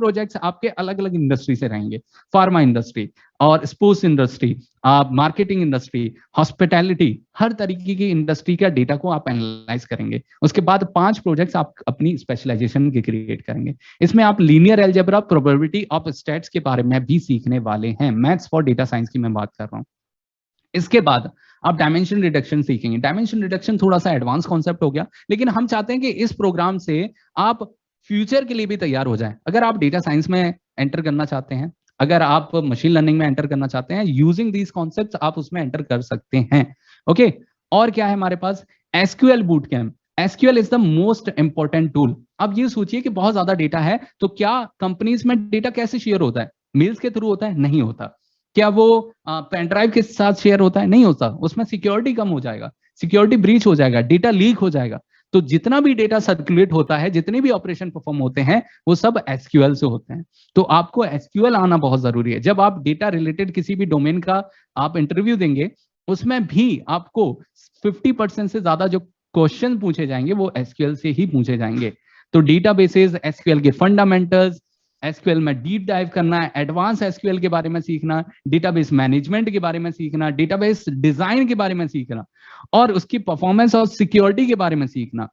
Projects आपके अलग अलग इंडस्ट्री से रहेंगे, फार्मा इंडस्ट्री और sports industry, marketing industry, hospitality, हर तरीके की इंडस्ट्री का डेटा को आप एनालाइज करेंगे। उसके बाद 5 प्रोजेक्ट्स आप अपनी स्पेशलाइजेशन के क्रिएट करेंगे। इसमें आप linear algebra, probability of stats के बारे में भी सीखने वाले हैं। मैथ्स फॉर डेटा साइंस की मैं बात कर रहा हूँ। इसके बाद आप डायमेंशन रिडक्शन सीखेंगे। डायमेंशन रिडक्शन थोड़ा सा एडवांस कॉन्सेप्ट हो गया, लेकिन हम चाहते हैं कि इस प्रोग्राम से आप फ्यूचर के लिए भी तैयार हो जाएं। अगर आप डेटा साइंस में एंटर करना चाहते हैं, अगर आप मशीन लर्निंग में एंटर करना चाहते हैं, यूजिंग दीज कॉन्सेप्ट्स आप उसमें एंटर कर सकते हैं। ओके, और क्या है हमारे पास? SQL boot camp. SQL is the most important tool. अब ये सोचिए कि बहुत ज्यादा डेटा है, तो क्या कंपनीज में डेटा कैसे शेयर होता है? मेल्स के थ्रू होता है? नहीं होता। क्या वो पेन ड्राइव के साथ शेयर होता है? नहीं होता। उसमें सिक्योरिटी कम हो जाएगा, सिक्योरिटी ब्रीच हो जाएगा, डेटा लीक हो जाएगा। तो जितना भी डेटा सर्कुलेट होता है, जितने भी ऑपरेशन परफॉर्म होते हैं, वो सब एसक्यूएल से होते हैं। तो आपको एसक्यूएल आना बहुत जरूरी है। जब आप डेटा रिलेटेड किसी भी डोमेन का आप इंटरव्यू देंगे, उसमें भी आपको 50% से ज्यादा जो क्वेश्चन पूछे जाएंगे वो एसक्यूएल से ही पूछे जाएंगे। तो डेटाबेसेस, एसक्यूएल के फंडामेंटल्स, एसक्यूएल में डीप डाइव करना, एडवांस एसक्यूएल के बारे में सीखना, डेटाबेस मैनेजमेंट के बारे में सीखना, डेटाबेस डिजाइन के बारे में सीखना और उसकी परफॉर्मेंस और सिक्योरिटी के बारे में सीखना,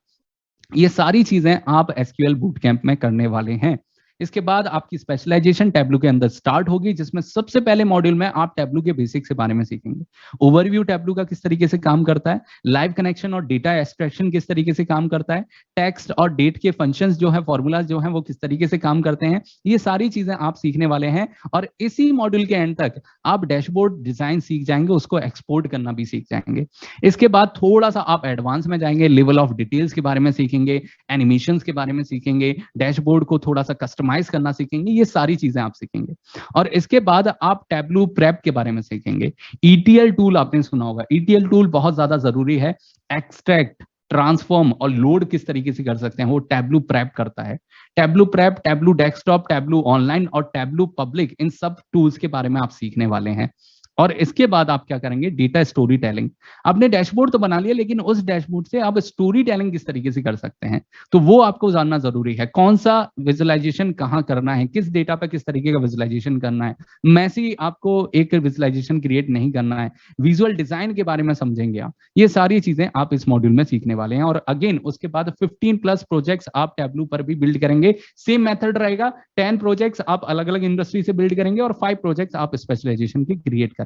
ये सारी चीजें आप एसक्यूएल बूट कैंप में करने वाले हैं। इसके बाद आपकी स्पेशलाइजेशन टैब्लू के अंदर स्टार्ट होगी, जिसमें सबसे पहले मॉड्यूल में आप टैब्लू के बेसिक्स के बारे में सीखेंगे। ओवरव्यू टैब्लू का किस तरीके से काम करता है, लाइव कनेक्शन और डेटा एक्सट्रैक्शन किस तरीके से काम करता है, टेक्स्ट और डेट के फंक्शंस जो है, फॉर्मूलाज जो है वो किस तरीके से काम करते हैं, ये सारी चीजें आप सीखने वाले हैं। और इसी मॉड्यूल के एंड तक आप डैशबोर्ड डिजाइन सीख जाएंगे, उसको एक्सपोर्ट करना भी सीख जाएंगे। इसके बाद थोड़ा सा आप एडवांस में जाएंगे, लेवल ऑफ डिटेल्स के बारे में सीखेंगे, एनिमेशंस के बारे में सीखेंगे, डैशबोर्ड को थोड़ा सा कस्टमाइज करना सीखेंगे। ये सारी चीजें आप सीखेंगे। और इसके बाद आप टैब्लू प्रेप के बारे में सीखेंगे। ईटीएल टूल आपने सुना होगा, ईटीएल टूल बहुत ज्यादा जरूरी है। एक्सट्रैक्ट, ट्रांसफॉर्म और लोड किस तरीके से कर सकते हैं, वो टैब्लू प्रेप करता है। Tableau prep, tableau desktop, tableau online और टैब्लू पब्लिक, इन सब टूल्स के बारे में आप सीखने वाले हैं। और इसके बाद आप क्या करेंगे? Data story telling. आपने डैशबोर्ड तो बना लिया, लेकिन उस डैशबोर्ड से आप स्टोरी टेलिंग किस तरीके से कर सकते हैं, तो वो आपको जानना जरूरी है। कौन सा विजुअलाइजेशन कहाँ करना है, किस डेटा पर किस तरीके का विजुअलाइजेशन करना है, मैसी आपको एक विजुअलाइजेशन क्रिएट नहीं करना है, विजुअल डिजाइन के बारे में समझेंगे आप। ये सारी चीजें आप इस मॉड्यूल में सीखने वाले हैं। और अगेन उसके बाद 15+ प्रोजेक्ट्स आप टैब्लू पर भी बिल्ड करेंगे। सेम मेथड रहेगा, 10 प्रोजेक्ट्स आप अलग अलग इंडस्ट्री से बिल्ड करेंगे और 5 प्रोजेक्ट्स आप स्पेशलाइजेशन की क्रिएट करेंगे।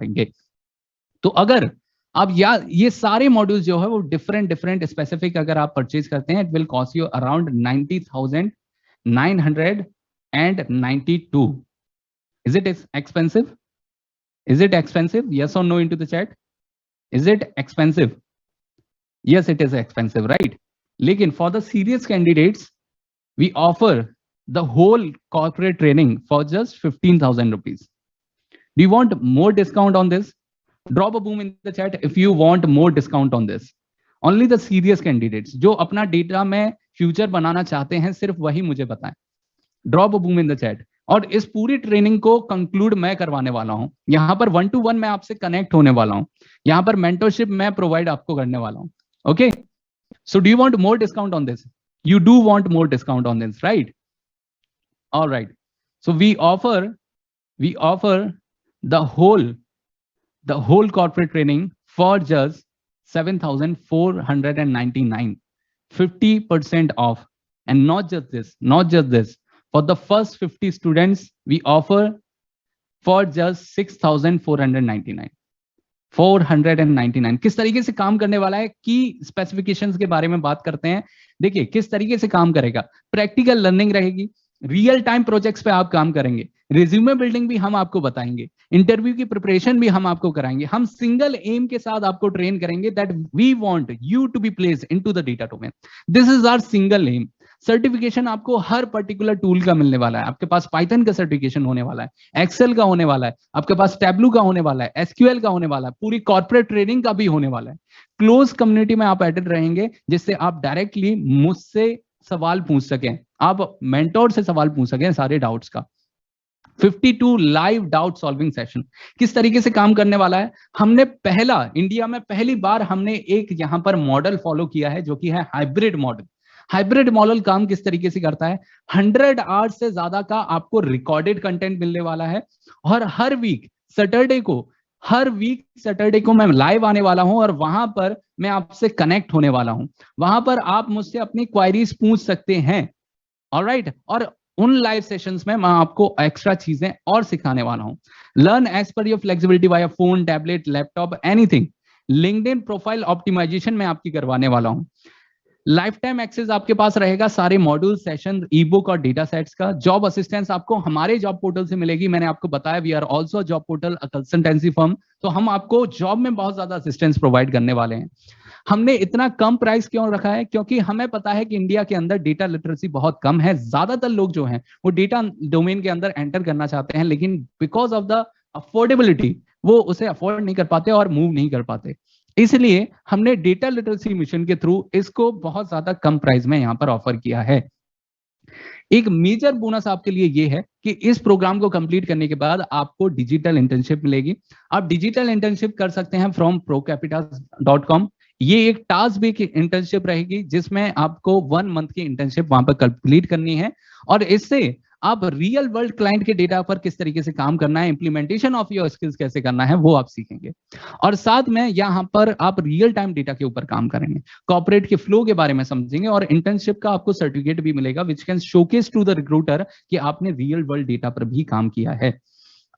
तो अगर आप ये सारे मॉड्यूल्स जो है वो डिफरेंट स्पेसिफिक अगर आप परचेज करते हैं, it will cost you around 90,992। Is it expensive? Is it expensive? Yes और no into the chat. Is it expensive? Yes, it is expensive, right? लेकिन for the serious candidates we offer the whole corporate training for just 15,000 rupees. Do you want more discount on this? Drop a boom in the chat if you want more discount on this. Only the serious candidates जो अपना data में future बनाना चाहते हैं, सिर्फ वही मुझे बताएं। Drop a boom in the chat. और इस पूरी ट्रेनिंग को कंक्लूड मैं करवाने वाला हूं। यहां पर 1-to-1 मैं आपसे कनेक्ट होने वाला हूं। यहां पर मेंटरशिप मैं प्रोवाइड आपको करने वाला हूं। Okay, so do you want more discount on this? You do want more discount on this, right? Alright, so we offer the whole corporate training for just 7,499, 50% off. And not just this, for the first 50 students we offer for just 6,499, 499। किस तरीके से काम करने वाला है की specifications के बारे में बात करते हैं। देखिए किस तरीके से काम करेगा। प्रैक्टिकल लर्निंग रहेगी, रियल टाइम प्रोजेक्ट्स पे आप काम करेंगे, रिज्यूमे बिल्डिंग भी हम आपको बताएंगे, इंटरव्यू की प्रिपरेशन भी हम आपको कराएंगे। हम सिंगल एम के साथ आपको ट्रेन करेंगे, that we want you to be placed into the data domain. This is our single M. Certification आपको हर पर्टिकुलर टूल का मिलने वाला है। आपके पास पाइथन का सर्टिफिकेशन होने वाला है, एक्सेल का होने वाला है, आपके पास टैब्लू का होने वाला है, एसक्यूएल का होने वाला है, पूरी कॉर्पोरेट ट्रेनिंग का भी होने वाला है। क्लोज कम्युनिटी में आप एडेड रहेंगे, जिससे आप डायरेक्टली मुझसे सवाल पूछ सकें, आप मेंटोर से सवाल पूछ सकें सारे डाउट्स का। 52 लाइव डाउट सॉल्विंग सेशन। किस तरीके से काम करने वाला है? हमने इंडिया में पहली बार हमने एक यहां पर मॉडल फॉलो किया है, जो कि है हाइब्रिड मॉडल। हाइब्रिड मॉडल काम किस तरीके से करता है, 100 आवर्स से ज्यादा का आपको रिकॉर्डेड कंटेंट मिलने वाला है, और हर वीक सैटरडे को मैं लाइव आने वाला हूं, और वहां पर मैं आपसे कनेक्ट होने वाला हूं। वहां पर आप मुझसे अपनी क्वायरीज पूछ सकते हैं, ऑलराइट। और उन लाइव सेशंस में मैं आपको एक्स्ट्रा चीजें और सिखाने वाला हूं। Learn as per your flexibility via phone, tablet, laptop, anything. LinkedIn profile optimization में आपकी करवाने वाला हूं। लाइफ टाइम एक्सेस आपके पास रहेगा सारे मॉड्यूल, सेशन, ई बुक और डेटा सेट्स का। जॉब असिस्टेंस आपको हमारे जॉब पोर्टल से मिलेगी। मैंने आपको बताया we are also job portal, a consultancy firm, तो हम आपको जॉब में बहुत ज्यादा असिस्टेंस प्रोवाइड करने वाले हैं। हमने इतना कम प्राइस क्यों रखा है, क्योंकि हमें पता है कि इंडिया के अंदर डेटा लिटरेसी बहुत कम है। ज्यादातर लोग जो हैं वो डेटा डोमेन के अंदर एंटर करना चाहते हैं, लेकिन बिकॉज ऑफ द अफोर्डेबिलिटी वो उसे अफोर्ड नहीं कर पाते और मूव नहीं कर पाते। इसलिए हमने डेटा लिटरेसी मिशन के थ्रू इसको बहुत ज्यादा कम प्राइस में यहां पर ऑफर किया है। एक मेजर बोनस आपके लिए ये है कि इस प्रोग्राम को कंप्लीट करने के बाद आपको डिजिटल इंटर्नशिप मिलेगी। आप डिजिटल इंटर्नशिप कर सकते हैं फ्रॉम procapitas.com। ये एक टास्क बेस्ड इंटर्नशिप रहेगी जिसमें आपको 1 मंथ की इंटर्नशिप वहां पर कंप्लीट करनी है, और इससे आप रियल वर्ल्ड क्लाइंट के डेटा पर किस तरीके से काम करना है, इंप्लीमेंटेशन ऑफ योर स्किल्स कैसे करना है, वो आप सीखेंगे। और साथ में यहाँ पर आप रियल टाइम डेटा के ऊपर काम करेंगे, कॉर्पोरेट के फ्लो के बारे में समझेंगे, और इंटर्नशिप का आपको सर्टिफिकेट भी मिलेगा which can showcase to the recruiter कि आपने रियल वर्ल्ड डेटा पर भी काम किया है।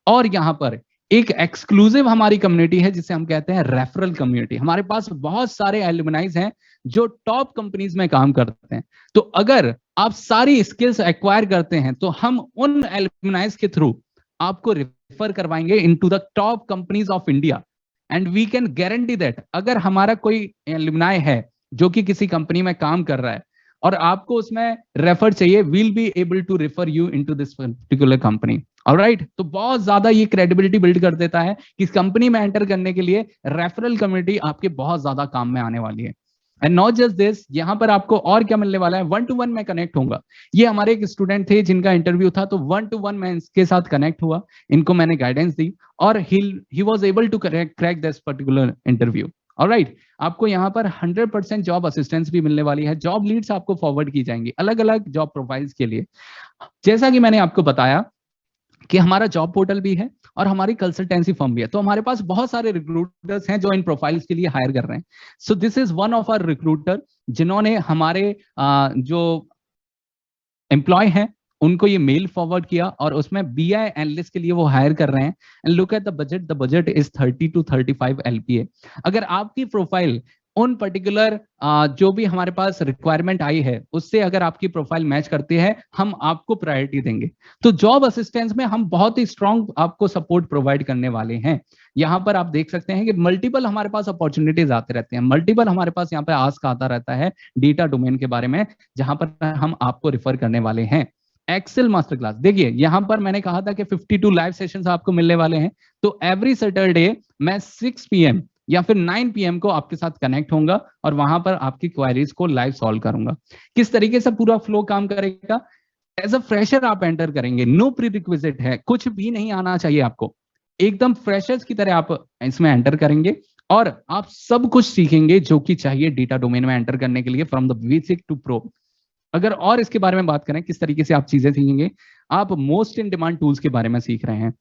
और यहाँ पर एक एक्सक्लूसिव हमारी कम्युनिटी है जिसे हम कहते हैं रेफरल कम्युनिटी। हमारे पास बहुत सारे एलुमनाइज हैं जो टॉप कंपनीज में काम करते हैं। तो अगर आप सारी स्किल्स एक्वायर करते हैं तो हम उन एलुमनाइज के थ्रू आपको रेफर करवाएंगे into the top companies of India, and we can guarantee that अगर हमारा कोई एलुमनाई है जो कि किसी कंपनी में काम कर रहा है और आपको उसमें रेफर चाहिए, will be able to refer you into this particular company. Alright, तो बहुत ज्यादा ये क्रेडिबिलिटी बिल्ड कर देता है कि इस कंपनी में एंटर करने के लिए रेफरल कम्युनिटी आपके बहुत ज्यादा काम में आने वाली है। एंड नॉट जस्ट दिस, यहाँ पर आपको और क्या मिलने वाला है, 1-to-1 में कनेक्ट होगा। ये हमारे एक स्टूडेंट थे जिनका इंटरव्यू था, तो 1-to-1 में इसके साथ कनेक्ट हुआ, इनको मैंने गाइडेंस दी और he was able to crack this particular interview. Alright, आपको यहाँ पर 100% जॉब असिस्टेंस भी मिलने वाली है। जॉब लीड्स आपको फॉरवर्ड की जाएंगी अलग अलग जॉब प्रोफाइल्स के लिए। जैसा कि मैंने आपको बताया कि हमारा जॉब पोर्टल भी है और हमारी कंसल्टेंसी फर्म भी है, तो हमारे पास बहुत सारे रिक्रूटर्स हैं जो इन प्रोफाइल्स के लिए हायर कर रहे हैं। So this is one of our recruiter जिन्होंने हमारे जो एम्प्लॉय हैं उनको ये मेल फॉरवर्ड किया और उसमें बीआई एनालिस्ट के लिए वो हायर कर रहे हैं। And look at the budget is 30 to 35 LPA। अगर आपकी प्रोफाइल उन पर्टिकुलर जो भी हमारे पास रिक्वायरमेंट आई है उससे अगर आपकी प्रोफाइल मैच करती है, हम आपको प्रायोरिटी देंगे। तो जॉब असिस्टेंस में हम बहुत ही स्ट्रांग आपको सपोर्ट प्रोवाइड करने वाले हैं। यहाँ पर आप देख सकते हैं कि मल्टीपल हमारे पास अपॉर्चुनिटीज आते रहते हैं, मल्टीपल हमारे पास यहाँ पे आस्क आता रहता है डेटा डोमेन के बारे में, जहां पर हम आपको रिफर करने वाले हैं। एक्सेल मास्टर क्लास, देखिए यहाँ पर मैंने कहा था कि 52 लाइव सेशंस आपको मिलने वाले हैं। तो एवरी सैटरडे मैं 6 PM या फिर 9 PM को आपके साथ कनेक्ट होऊंगा और वहां पर आपकी क्वेरीज को लाइव सॉल्व करूंगा। किस तरीके से पूरा फ्लो काम करेगा, एज अ फ्रेशर आप एंटर करेंगे, नो प्री रिक्विजिट है, कुछ भी नहीं आना चाहिए आपको, एकदम फ्रेशर्स की तरह आप इसमें एंटर करेंगे और आप सब कुछ सीखेंगे जो कि चाहिए डेटा डोमेन में एंटर करने के लिए, from the basic to pro. अगर और इसके बारे में बात करें किस तरीके से आप चीजें सीखेंगे, आप मोस्ट इन डिमांड टूल्स के बारे में सीख रहे हैं,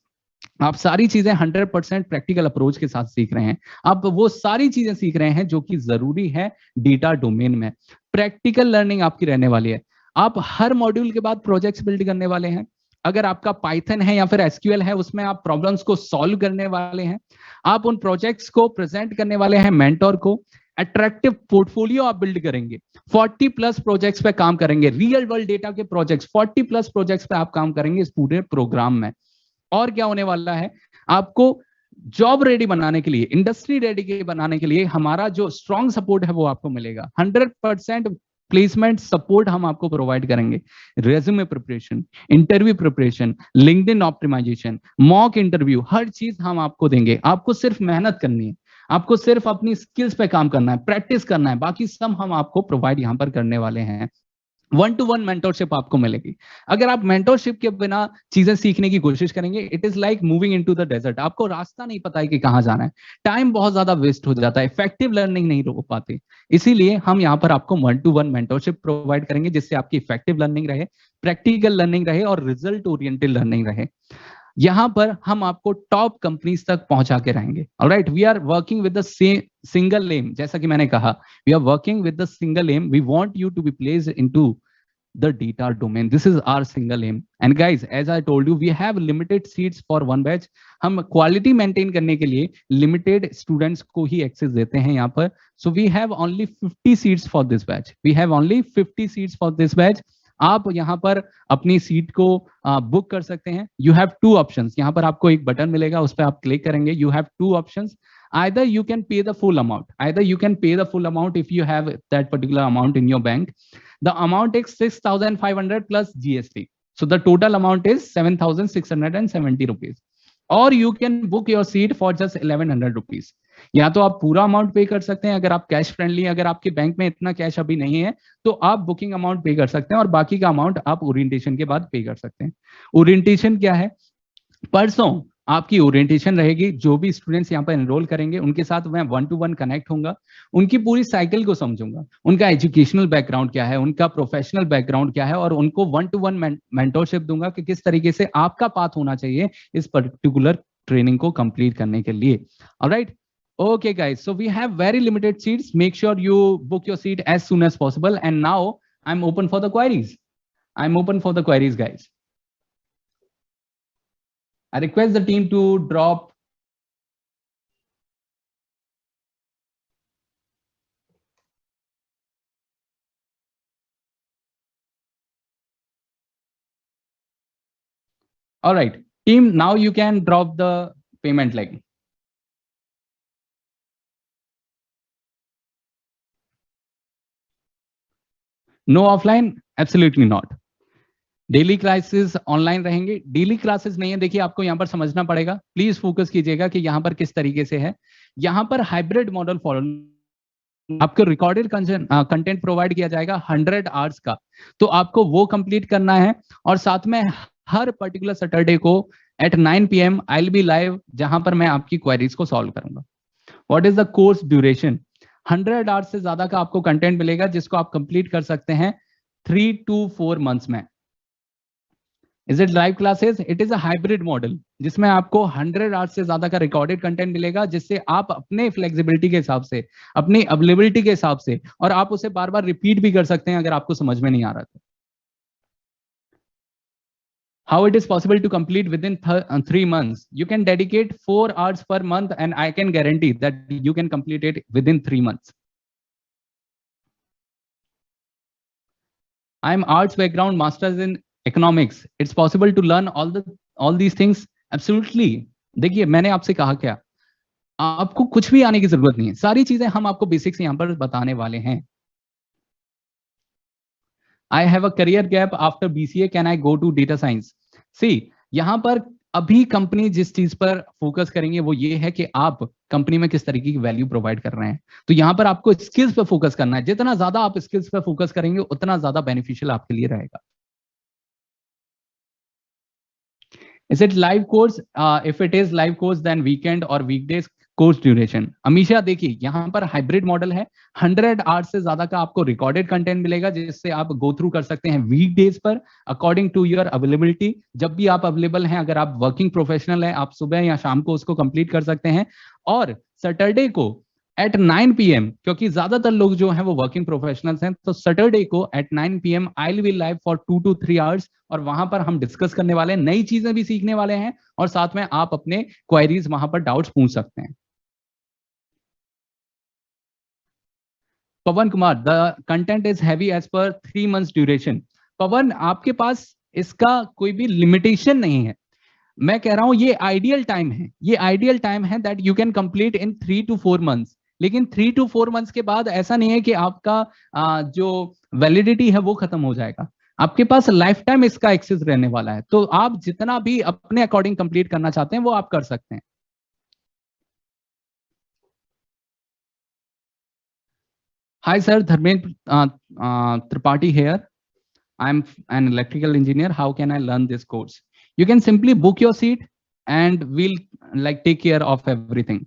आप सारी चीजें 100% प्रैक्टिकल अप्रोच के साथ सीख रहे हैं, आप वो सारी चीजें सीख रहे हैं जो कि जरूरी है डेटा डोमेन में। प्रैक्टिकल लर्निंग आपकी रहने वाली है। आप हर मॉड्यूल के बाद प्रोजेक्ट्स बिल्ड करने वाले हैं। अगर आपका पाइथन है या फिर एसक्यूएल है उसमें आप प्रॉब्लम्स को सॉल्व करने वाले हैं। आप उन प्रोजेक्ट्स को प्रेजेंट करने वाले हैं मेंटोर को। अट्रैक्टिव पोर्टफोलियो आप बिल्ड करेंगे, 40+ प्रोजेक्ट्स पे काम करेंगे, रियल वर्ल्ड डेटा के प्रोजेक्ट्स 40+ प्रोजेक्ट्स पे आप काम करेंगे इस पूरे प्रोग्राम में। और क्या होने वाला है, आपको जॉब रेडी बनाने के लिए, इंडस्ट्री रेडी के बनाने के लिए हमारा जो स्ट्रॉन्ग सपोर्ट है वो आपको मिलेगा। 100% प्लेसमेंट सपोर्ट हम आपको प्रोवाइड करेंगे। Resume preparation, interview preparation, LinkedIn optimisation, mock interview, हर चीज हम आपको देंगे। आपको सिर्फ मेहनत करनी है, आपको सिर्फ अपनी स्किल्स पे काम करना है, प्रैक्टिस करना है, बाकी सब हम आपको प्रोवाइड यहां पर करने वाले हैं। 1-to-1 मेंटरशिप आपको मिलेगी। अगर आप मेंटरशिप के बिना चीजें सीखने की कोशिश करेंगे, it is like moving into the desert. आपको रास्ता नहीं पता है कि कहाँ जाना है, टाइम बहुत ज्यादा वेस्ट हो जाता है, इफेक्टिव लर्निंग नहीं हो पाती। इसीलिए हम यहाँ पर आपको 1-to-1 मेंटरशिप प्रोवाइड करेंगे, जिससे आपकी इफेक्टिव लर्निंग रहे, प्रैक्टिकल लर्निंग रहे और रिजल्ट ओरिएंटेड लर्निंग रहे। यहां पर हम आपको टॉप कंपनीज तक पहुंचा के रहेंगे। Alright, we are working with the single M, जैसा कि मैंने कहा, we are working with the single M, we want you to be placed into the data domain. This is our single aim. And guys, as I told you, we have limited seats for one batch. हम quality maintain करने के लिए limited students को ही access देते हैं यहाँ पर. So we have only 50 seats for this batch. We have only 50 seats for this batch. आप यहाँ पर अपनी सीट को बुक कर सकते हैं। यू हैव टू ऑप्शंस, यहाँ पर आपको एक बटन मिलेगा, उस पर आप क्लिक करेंगे। You have two options, either you can pay the full amount, either you can pay the full amount if you have that particular amount in your bank. The amount is 6,500 plus GST, so the total amount is 7,670 rupees. Or you can book your seat for just 1,100 rupees. या तो आप पूरा amount पे कर सकते हैं, अगर आप कैश फ्रेंडली, अगर आपके बैंक में इतना कैश अभी नहीं है तो आप बुकिंग अमाउंट पे कर सकते हैं, और बाकी का अमाउंट आप ओरिएंटेशन के बाद पे कर सकते हैं। ओरिएंटेशन क्या है? परसों आपकी ओरिएंटेशन रहेगी। जो भी स्टूडेंट्स यहाँ पर एनरोल करेंगे उनके साथ मैं 1-to-1 कनेक्ट होऊंगा, उनकी पूरी साइकिल को समझूंगा, उनका एजुकेशनल बैकग्राउंड क्या है, उनका प्रोफेशनल बैकग्राउंड क्या है, और उनको 1-to-1 मेंटरशिप दूंगा कि किस तरीके से आपका पाथ होना चाहिए इस पर्टिकुलर ट्रेनिंग को कंप्लीट करने के लिए। Alright, okay guys, so we have very limited seats. Make sure you book your seat as soon as possible. And now I'm open for the queries. I'm open for the queries, guys. I request the team to drop all right, team, now you can drop the payment link. No offline? Absolutely not. Daily classes online रहेंगे। Daily classes नहीं है, देखिए आपको यहाँ पर समझना पड़ेगा, please focus कीजिएगा कि यहाँ पर किस तरीके से है। यहाँ पर हाइब्रिड मॉडल फॉलो, आपको रिकॉर्डेड कंटेंट प्रोवाइड किया जाएगा 100 आवर्स का, तो आपको वो कंप्लीट करना है। और साथ में हर पर्टिकुलर सैटरडे को at 9 PM I will be live, जहां पर मैं आपकी क्वेरीज को सॉल्व करूंगा। What is the course duration? 100 hours से ज्यादा का आपको कंटेंट मिलेगा, जिसको आप कंप्लीट कर सकते हैं 3 to 4 मंथ्स में। Is it live classes? It is a hybrid model, जिसमें आपको 100 आवर्स से ज्यादा का रिकॉर्डेड कंटेंट मिलेगा, जिससे आप अपने फ्लेक्सिबिलिटी के हिसाब से, अपनी अवेलेबिलिटी के हिसाब से, और आप उसे बार बार रिपीट भी कर सकते हैं अगर आपको समझ में नहीं आ रहा था। How it is possible to complete within 3 months? You can dedicate 4 hours per month, and I can guarantee that you can complete it within 3 months. I am arts background, masters in economics. It's possible to learn all these things? Absolutely. देखिए मैंने आपसे कहा क्या, आपको कुछ भी आने की जरूरत नहीं है, सारी चीजें हम आपको बेसिक्स यहाँ पर बताने वाले हैं। I have a career gap after BCA. Can I go to data science? See, यहाँ पर अभी कंपनी जिस चीज पर फोकस करेंगे वो ये है कि आप कंपनी में किस तरीके की वैल्यू प्रोवाइड कर रहे हैं। तो यहाँ पर आपको स्किल्स पे फोकस करना है। जितना ज्यादा आप स्किल्स पे फोकस करेंगे उतना ज्यादा बेनिफिशियल आपके लिए रहेगा। Is it live course? If it is live course, then weekend or weekdays course duration. Amisha देखिए यहाँ पर हाइब्रिड मॉडल है, 100 आवर्स से ज्यादा का आपको रिकॉर्डेड कंटेंट मिलेगा, जिससे आप गो थ्रू कर सकते हैं वीक डेज पर अकॉर्डिंग टू योर अवेलेबिलिटी। जब भी आप अवेलेबल हैं, अगर आप वर्किंग प्रोफेशनल हैं, आप सुबह या शाम को उसको कंप्लीट कर सकते हैं। और सैटरडे को एट 9 PM, क्योंकि ज्यादातर लोग जो हैं वो वर्किंग प्रोफेशनल्स हैं, तो सैटरडे को at 9 PM I will be live for 2 to 3 hours, और वहां पर हम डिस्कस करने वाले हैं, नई चीजें भी सीखने वाले हैं, और साथ में आप अपने क्वेरीज वहां पर डाउट्स पूछ सकते हैं। Pawan Kumar, the content is heavy as पर 3 months ड्यूरेशन। पवन, आपके पास इसका कोई भी लिमिटेशन नहीं है। मैं कह रहा हूं ये आइडियल टाइम है, ये आइडियल टाइम है that you can complete in 3 to 4 months। लेकिन 3 to 4 months के बाद ऐसा नहीं है कि आपका जो वैलिडिटी है वो खत्म हो जाएगा। आपके पास लाइफ टाइम इसका एक्सेस रहने वाला है, तो आप जितना भी अपने अकॉर्डिंग कंप्लीट करना चाहते हैं वो आप कर सकते हैं। Hi sir, Dharmendra Tripathi here. I'm an electrical engineer. How can I learn this course? You can simply book your seat and we'll like take care of everything.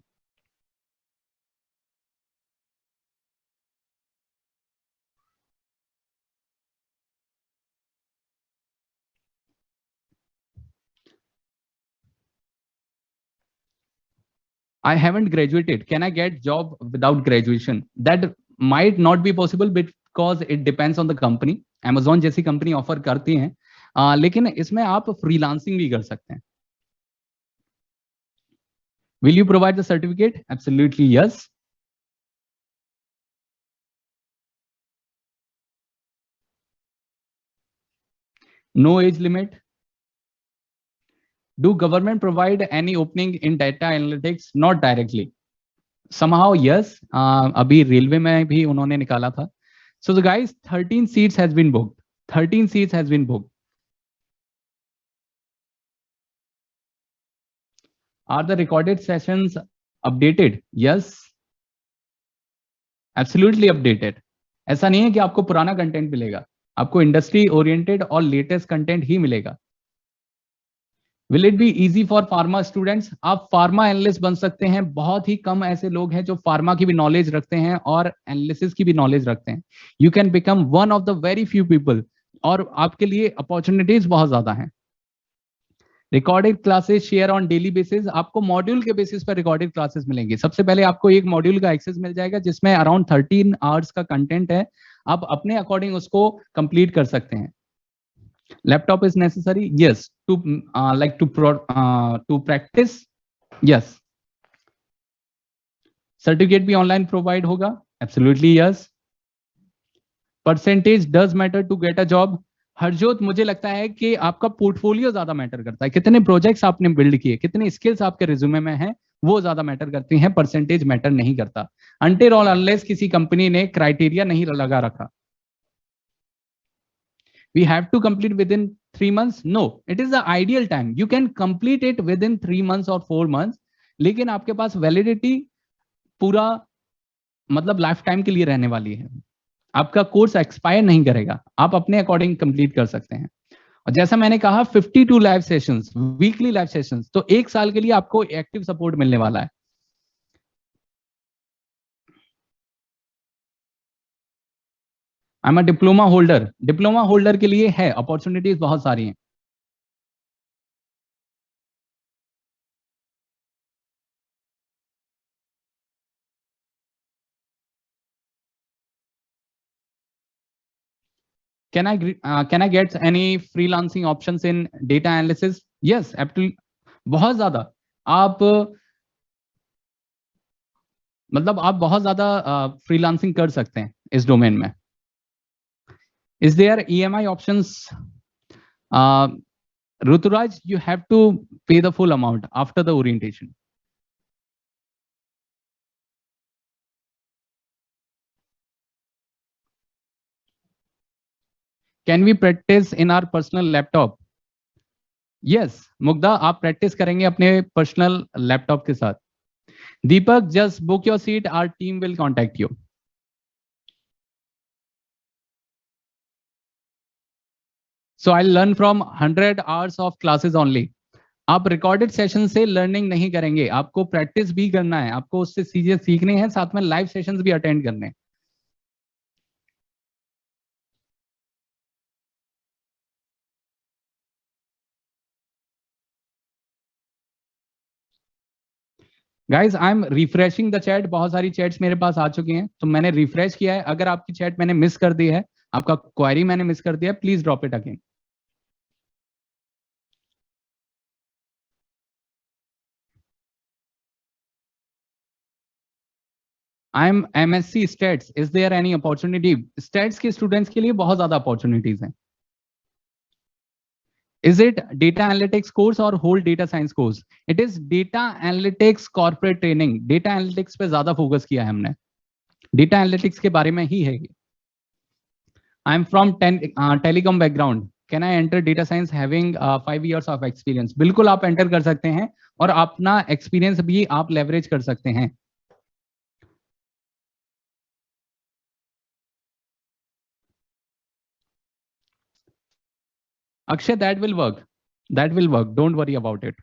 I haven't graduated. Can I get job without graduation? That might not be possible because it depends on the company. Amazon जैसी company offer करती हैं, लेकिन इसमें आप freelancing भी कर सकते हैं. Will you provide the certificate? Absolutely yes. No age limit. Do government provide any opening in data analytics? Not directly. Somehow yes. अभी रेलवे में भी उन्होंने निकाला था. So the guys, 13 seats has been booked. 13 seats has been booked. Are the recorded sessions updated? Yes. Absolutely updated. ऐसा नहीं है कि आपको पुराना कंटेंट मिलेगा, आपको इंडस्ट्री ओरिएंटेड और लेटेस्ट कंटेंट ही मिलेगा. Will it be easy for pharma students? आप फार्मा एनालिस्ट बन सकते हैं. बहुत ही कम ऐसे लोग हैं जो फार्मा की भी नॉलेज रखते हैं और एनालिसिस की भी नॉलेज रखते हैं. You can become one of the very few people और आपके लिए अपॉर्चुनिटीज बहुत ज्यादा हैं. Recorded classes share on daily basis. आपको मॉड्यूल के बेसिस पर रिकॉर्डेड क्लासेस मिलेंगे. सबसे पहले आपको एक मॉड्यूल का एक्सेस मिल जाएगा जिसमें अराउंड 13 आवर्स का कंटेंट है. आप अपने अकॉर्डिंग उसको कंप्लीट कर सकते हैं. Laptop is necessary? Yes. To practice? Yes. Certificate भी online provide होगा? Absolutely yes. Percentage does matter to get a job? Harjot, मुझे लगता है कि आपका पोर्टफोलियो ज्यादा मैटर करता है. कितने प्रोजेक्ट्स आपने बिल्ड किए, कितनी स्किल्स आपके रिज्यूमे में हैं, वो ज्यादा मैटर करती हैं. परसेंटेज मैटर नहीं करता अनटिल और अनलेस किसी कंपनी ने क्राइटेरिया नहीं लगा रखा. We have to complete within 3 months? No, it is the ideal time. You can complete it within 3 months or 4 months. लेकिन आपके पास वैलिडिटी पूरा मतलब लाइफ टाइम के लिए रहने वाली है. आपका कोर्स एक्सपायर नहीं करेगा. आप अपने अकॉर्डिंग कंप्लीट कर सकते हैं. और जैसा मैंने कहा 52 live sessions, weekly live sessions, तो एक साल के लिए आपको एक्टिव सपोर्ट मिलने वाला है. I am a diploma holder. Diploma holder के लिए है अपॉर्चुनिटीज बहुत सारी हैं. Can I get any freelancing options in data analysis? Yes, absolutely. बहुत ज्यादा. आप मतलब आप बहुत ज्यादा फ्रीलांसिंग कर सकते हैं इस डोमेन में. Is there EMI options? Ruturaj, you have to pay the full amount after the orientation. Can we practice in our personal laptop? Yes, Mugdha, आप प्रैक्टिस करेंगे अपने पर्सनल लैपटॉप के साथ. दीपक, just book your seat. Our team will contact you. So I'll learn from 100 hours of classes only. आप recorded session से learning नहीं करेंगे. आपको प्रैक्टिस भी करना है, आपको उससे चीजें सीखनी है, साथ में लाइव सेशंस भी अटेंड करने हैं. Guys, I am refreshing the chat. बहुत सारी चैट्स मेरे पास आ चुकी हैं, तो मैंने रिफ्रेश किया है. अगर आपकी चैट मैंने मिस कर दी है, आपका क्वेरी मैंने मिस कर दिया है, please drop it again. I am MSc stats. Is there any opportunity? Stats के स्टूडेंट्स के लिए बहुत ज्यादा अपॉर्चुनिटीज हैं. Is it data analytics course or whole data science course? It is data analytics corporate training. Data analytics पे ज्यादा focus किया है हमने. Data analytics के बारे में ही है. I am from telecom background. Can I enter data science having 5 years of experience? बिल्कुल आप एंटर कर सकते हैं और अपना एक्सपीरियंस भी आप लेवरेज कर सकते हैं. Akshay, that will work. That will work. Don't worry about it.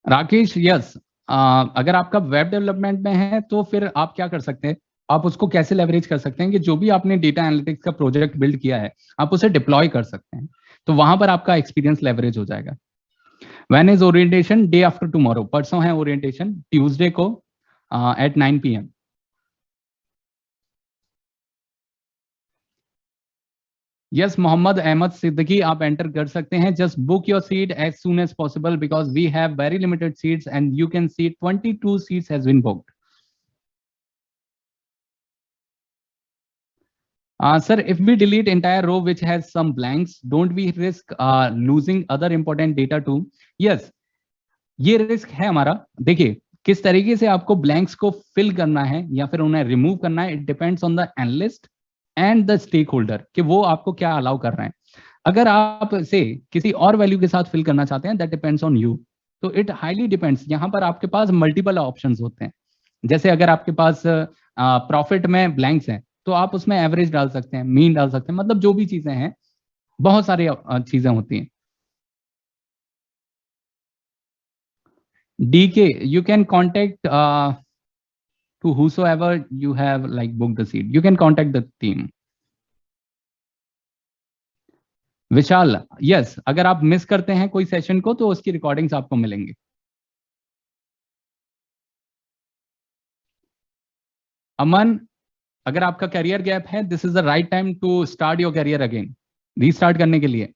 Rakesh, yes, अगर आपका वेब डेवलपमेंट में है तो फिर आप क्या कर सकते हैं, आप उसको कैसे लेवरेज कर सकते हैं कि जो भी आपने डेटा एनालिटिक्स का प्रोजेक्ट बिल्ड किया है आप उसे डिप्लॉय कर सकते हैं, तो वहां पर आपका एक्सपीरियंस लेवरेज हो जाएगा। When is orientation? Day after tomorrow, परसों है ओरिएंटेशन, ट्यूसडे को at 9 PM। Yes, Mohammad Ahmed Siddiqui, आप एंटर कर सकते हैं। Just book your seat as soon as possible because we have very limited seats and you can see 22 seats has been booked. Sir, if we delete entire row which has some blanks, don't we risk losing other important data too? Yes, ये risk है हमारा। देखिए, किस तरीके से आपको blanks को fill करना है या फिर उन्हें रिमूव करना है, it depends on the analyst and the stakeholder कि वो आपको क्या अलाउ कर रहे हैं। अगर आप इसे किसी और वैल्यू के साथ फिल करना चाहते हैं, दैट डिपेंड्स ऑन यू। तो इट हाईली डिपेंड्स, यहाँ पर आपके पास मल्टीपल ऑप्शंस होते हैं। जैसे अगर आपके पास प्रॉफिट में ब्लैंक्स हैं तो आप उसमें एवरेज डाल सकते हैं, मीन डाल सकते हैं, मतलब जो भी चीजें हैं, बहुत सारी चीजें होती हैं। DK, you can contact to whosoever you have like booked the seat, you can contact the team. Vishal, yes, अगर आप मिस करते हैं कोई सेशन को तो उसकी रिकॉर्डिंग्स आपको मिलेंगे। अमन, अगर आपका करियर गैप है, this is the right time to start your career again, restart करने के लिए।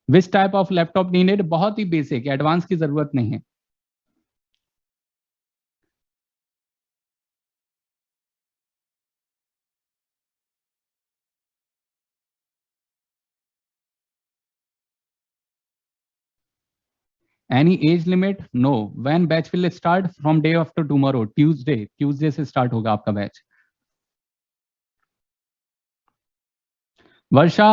Which type of laptop needed? बहुत ही बेसिक, एडवांस की जरूरत नहीं है। Any age limit? No. When batch will start? From day after tomorrow, Tuesday. Tuesday से start होगा आपका बैच। वर्षा,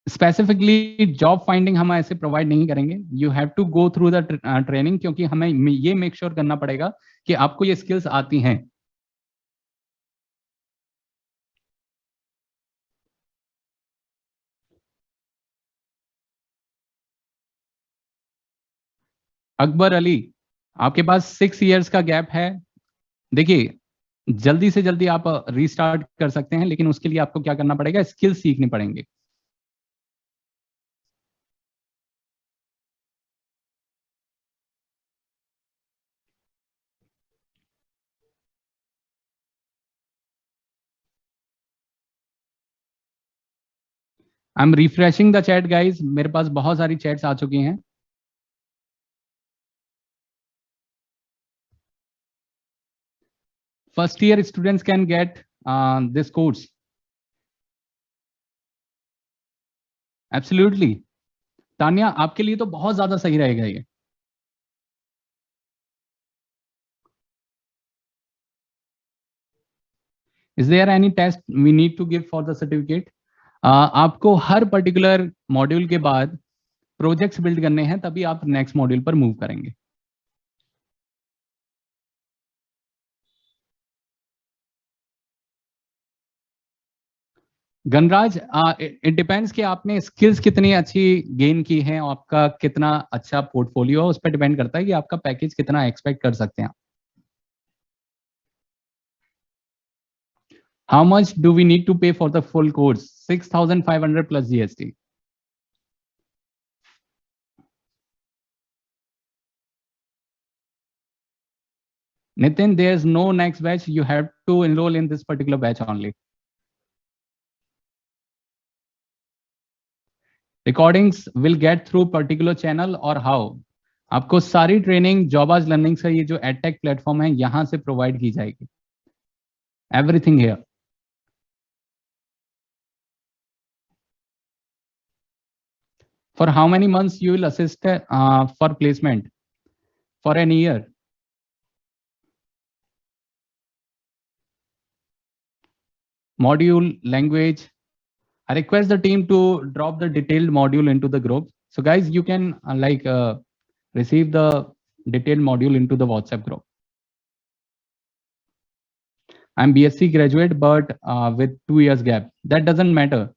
स्पेसिफिकली जॉब फाइंडिंग हम ऐसे प्रोवाइड नहीं करेंगे, you have to go through the training, क्योंकि हमें ये मेक श्योर करना पड़ेगा कि आपको ये स्किल्स आती हैं। अकबर अली, आपके पास 6 years का गैप है। देखिए, जल्दी से जल्दी आप रीस्टार्ट कर सकते हैं, लेकिन उसके लिए आपको क्या करना पड़ेगा, स्किल्स सीखने पड़ेंगे। I am refreshing the chat guys, मेरे पास बहुत सारी चैट्स आ चुकी हैं। First year students can get this course, absolutely. Tania, आपके लिए तो बहुत ज्यादा सही रहेगा ये। Is there any test we need to give for the certificate? आपको हर पर्टिकुलर मॉड्यूल के बाद प्रोजेक्ट्स बिल्ड करने हैं, तभी आप नेक्स्ट मॉड्यूल पर मूव करेंगे। गणराज, इट डिपेंड्स कि आपने स्किल्स कितनी अच्छी गेन की हैं, आपका कितना अच्छा पोर्टफोलियो, उस पर डिपेंड करता है कि आपका पैकेज कितना एक्सपेक्ट कर सकते हैं। How much do we need to pay for the full course? 6,500 plus GST। Nitin, there's no next batch. You have to enroll in this particular batch only. Recordings will get through particular channel or how? आपको सारी training जॉबाज learning से, ये जो edtech platform है, यहां से provide की जाएगी, everything here. For how many months you will assist for placement? For an year? Module, language, I request the team to drop the detailed module into the group. So guys, you can receive the detailed module into the WhatsApp group. I'm BSc graduate, but with 2 years gap. That doesn't matter.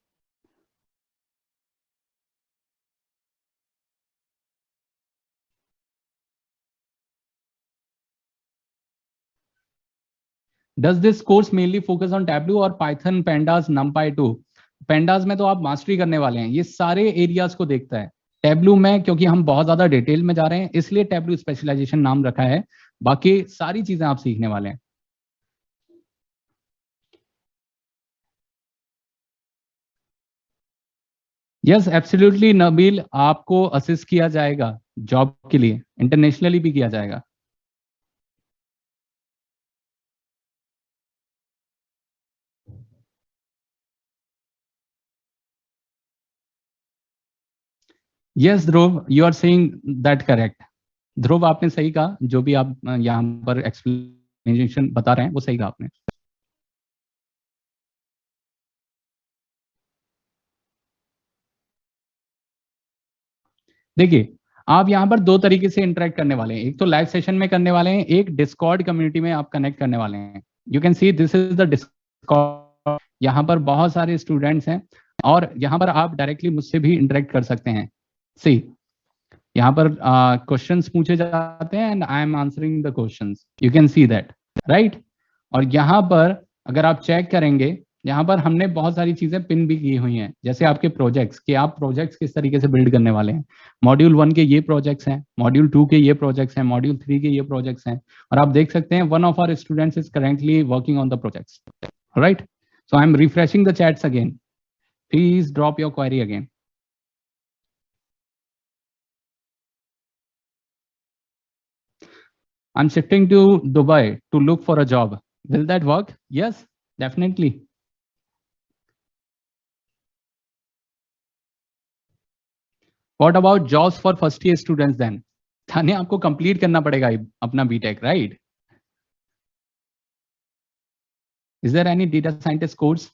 Does this course mainly focus on Tableau और Python, Pandas, NumPy 2? Pandas में तो आप mastery करने वाले हैं, ये सारे areas को देखता है। टैब्लू में क्योंकि हम बहुत ज्यादा डिटेल में जा रहे हैं, इसलिए टैब्लू स्पेशलाइजेशन नाम रखा है, बाकी सारी चीजें आप सीखने वाले हैं। यस एब्सोल्युटली नबील, आपको असिस्ट किया जाएगा जॉब के लिए, इंटरनेशनली भी किया जाएगा। Yes Dhruv, you are saying that correct. Dhruv आपने सही कहा, जो भी आप यहाँ पर एक्सप्लेनेशन बता रहे हैं वो सही कहा आपने। देखिए, आप यहाँ पर दो तरीके से इंटरेक्ट करने वाले हैं, एक तो लाइव सेशन में करने वाले हैं, एक डिस्कॉर्ड कम्युनिटी में आप कनेक्ट करने वाले हैं। You can see this is the Discord, यहाँ पर बहुत सारे स्टूडेंट्स हैं और यहाँ पर आप डायरेक्टली मुझसे भी इंटरेक्ट कर सकते हैं। सी, यहाँ पर क्वेश्चंस पूछे जाते हैं and I am answering the questions, you can see that, right. और यहाँ पर अगर आप चेक करेंगे, यहाँ पर हमने बहुत सारी चीजें पिन भी की हुई हैं, जैसे आपके प्रोजेक्ट्स, कि आप प्रोजेक्ट्स किस तरीके से बिल्ड करने वाले हैं। मॉड्यूल 1 के ये प्रोजेक्ट्स हैं, मॉड्यूल 2 के ये प्रोजेक्ट्स हैं, मॉड्यूल 3 के ये प्रोजेक्ट्स हैं, और आप देख सकते हैं one of our students is currently working on the projects, right. So I am refreshing the chats again, please drop your query again. I'm shifting to Dubai to look for a job. Will that work? Yes, definitely. What about jobs for first year students then? थाने आपको complete करना पड़ेगा अपना BTech, right? Is there any data scientist course?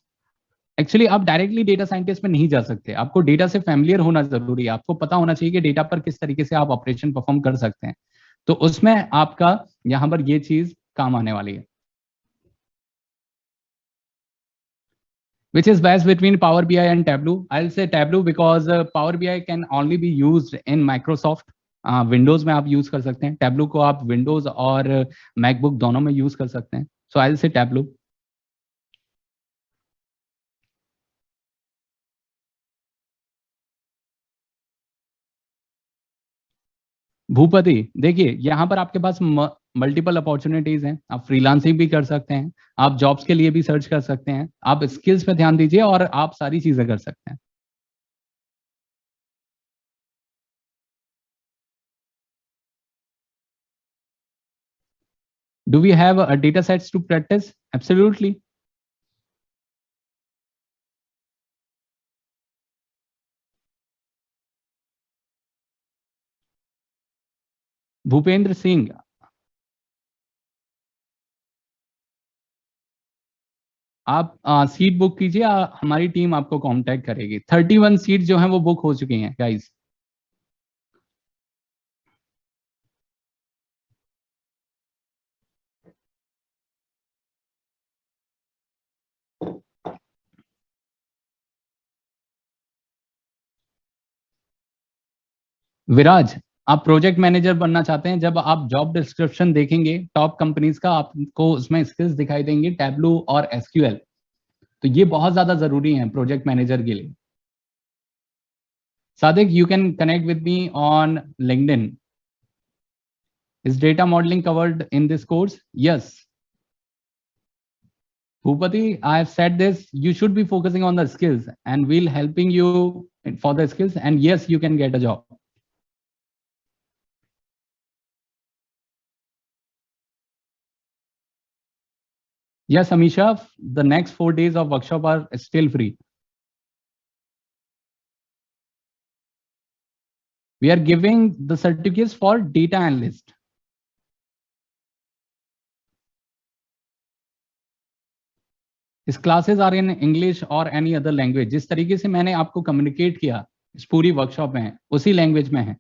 Actually आप directly data scientist में नहीं जा सकते, आपको डेटा से फैमिलियर होना जरूरी है, आपको पता होना चाहिए कि डेटा पर किस तरीके से आप ऑपरेशन परफॉर्म कर सकते हैं, तो उसमें आपका यहाँ पर ये चीज काम आने वाली है। Which is best between Power BI and Tableau? I'll say Tableau because Power BI can only be used in Microsoft. Windows में आप यूज कर सकते हैं, Tableau को आप Windows और MacBook दोनों में यूज कर सकते हैं, so I'll say Tableau. Bhupathi, देखिए यहाँ पर आपके पास मल्टीपल अपॉर्चुनिटीज हैं, आप फ्रीलांसिंग भी कर सकते हैं, आप जॉब्स के लिए भी सर्च कर सकते हैं, आप स्किल्स पे ध्यान दीजिए और आप सारी चीजें कर सकते हैं। Do we have data sets to practice? Absolutely. Bhupendra Singh, आप सीट बुक कीजिए, हमारी टीम आपको कांटेक्ट करेगी। 31 सीट जो हैं वो बुक हो चुकी हैं गाइस। विराज, आप प्रोजेक्ट मैनेजर बनना चाहते हैं, जब आप जॉब डिस्क्रिप्शन देखेंगे टॉप कंपनीज का, आपको उसमें स्किल्स दिखाई देंगे टैब्लू और एसक्यूएल, तो ये बहुत ज्यादा जरूरी है प्रोजेक्ट मैनेजर के लिए। Sadiq, you can connect with me on LinkedIn. Is data modeling covered in this course? Yes. Bhupati, I have said this, you should be focusing on the skills and we'll helping you for the skills, and yes, you can get a job. Yes, Amisha, the next 4 days of workshop are still free. We are giving the certificates for data analyst. इस classes are in English और any other language. जिस तरीके से मैंने आपको communicate किया इस पूरी वर्कशॉप में उसी लैंग्वेज में है।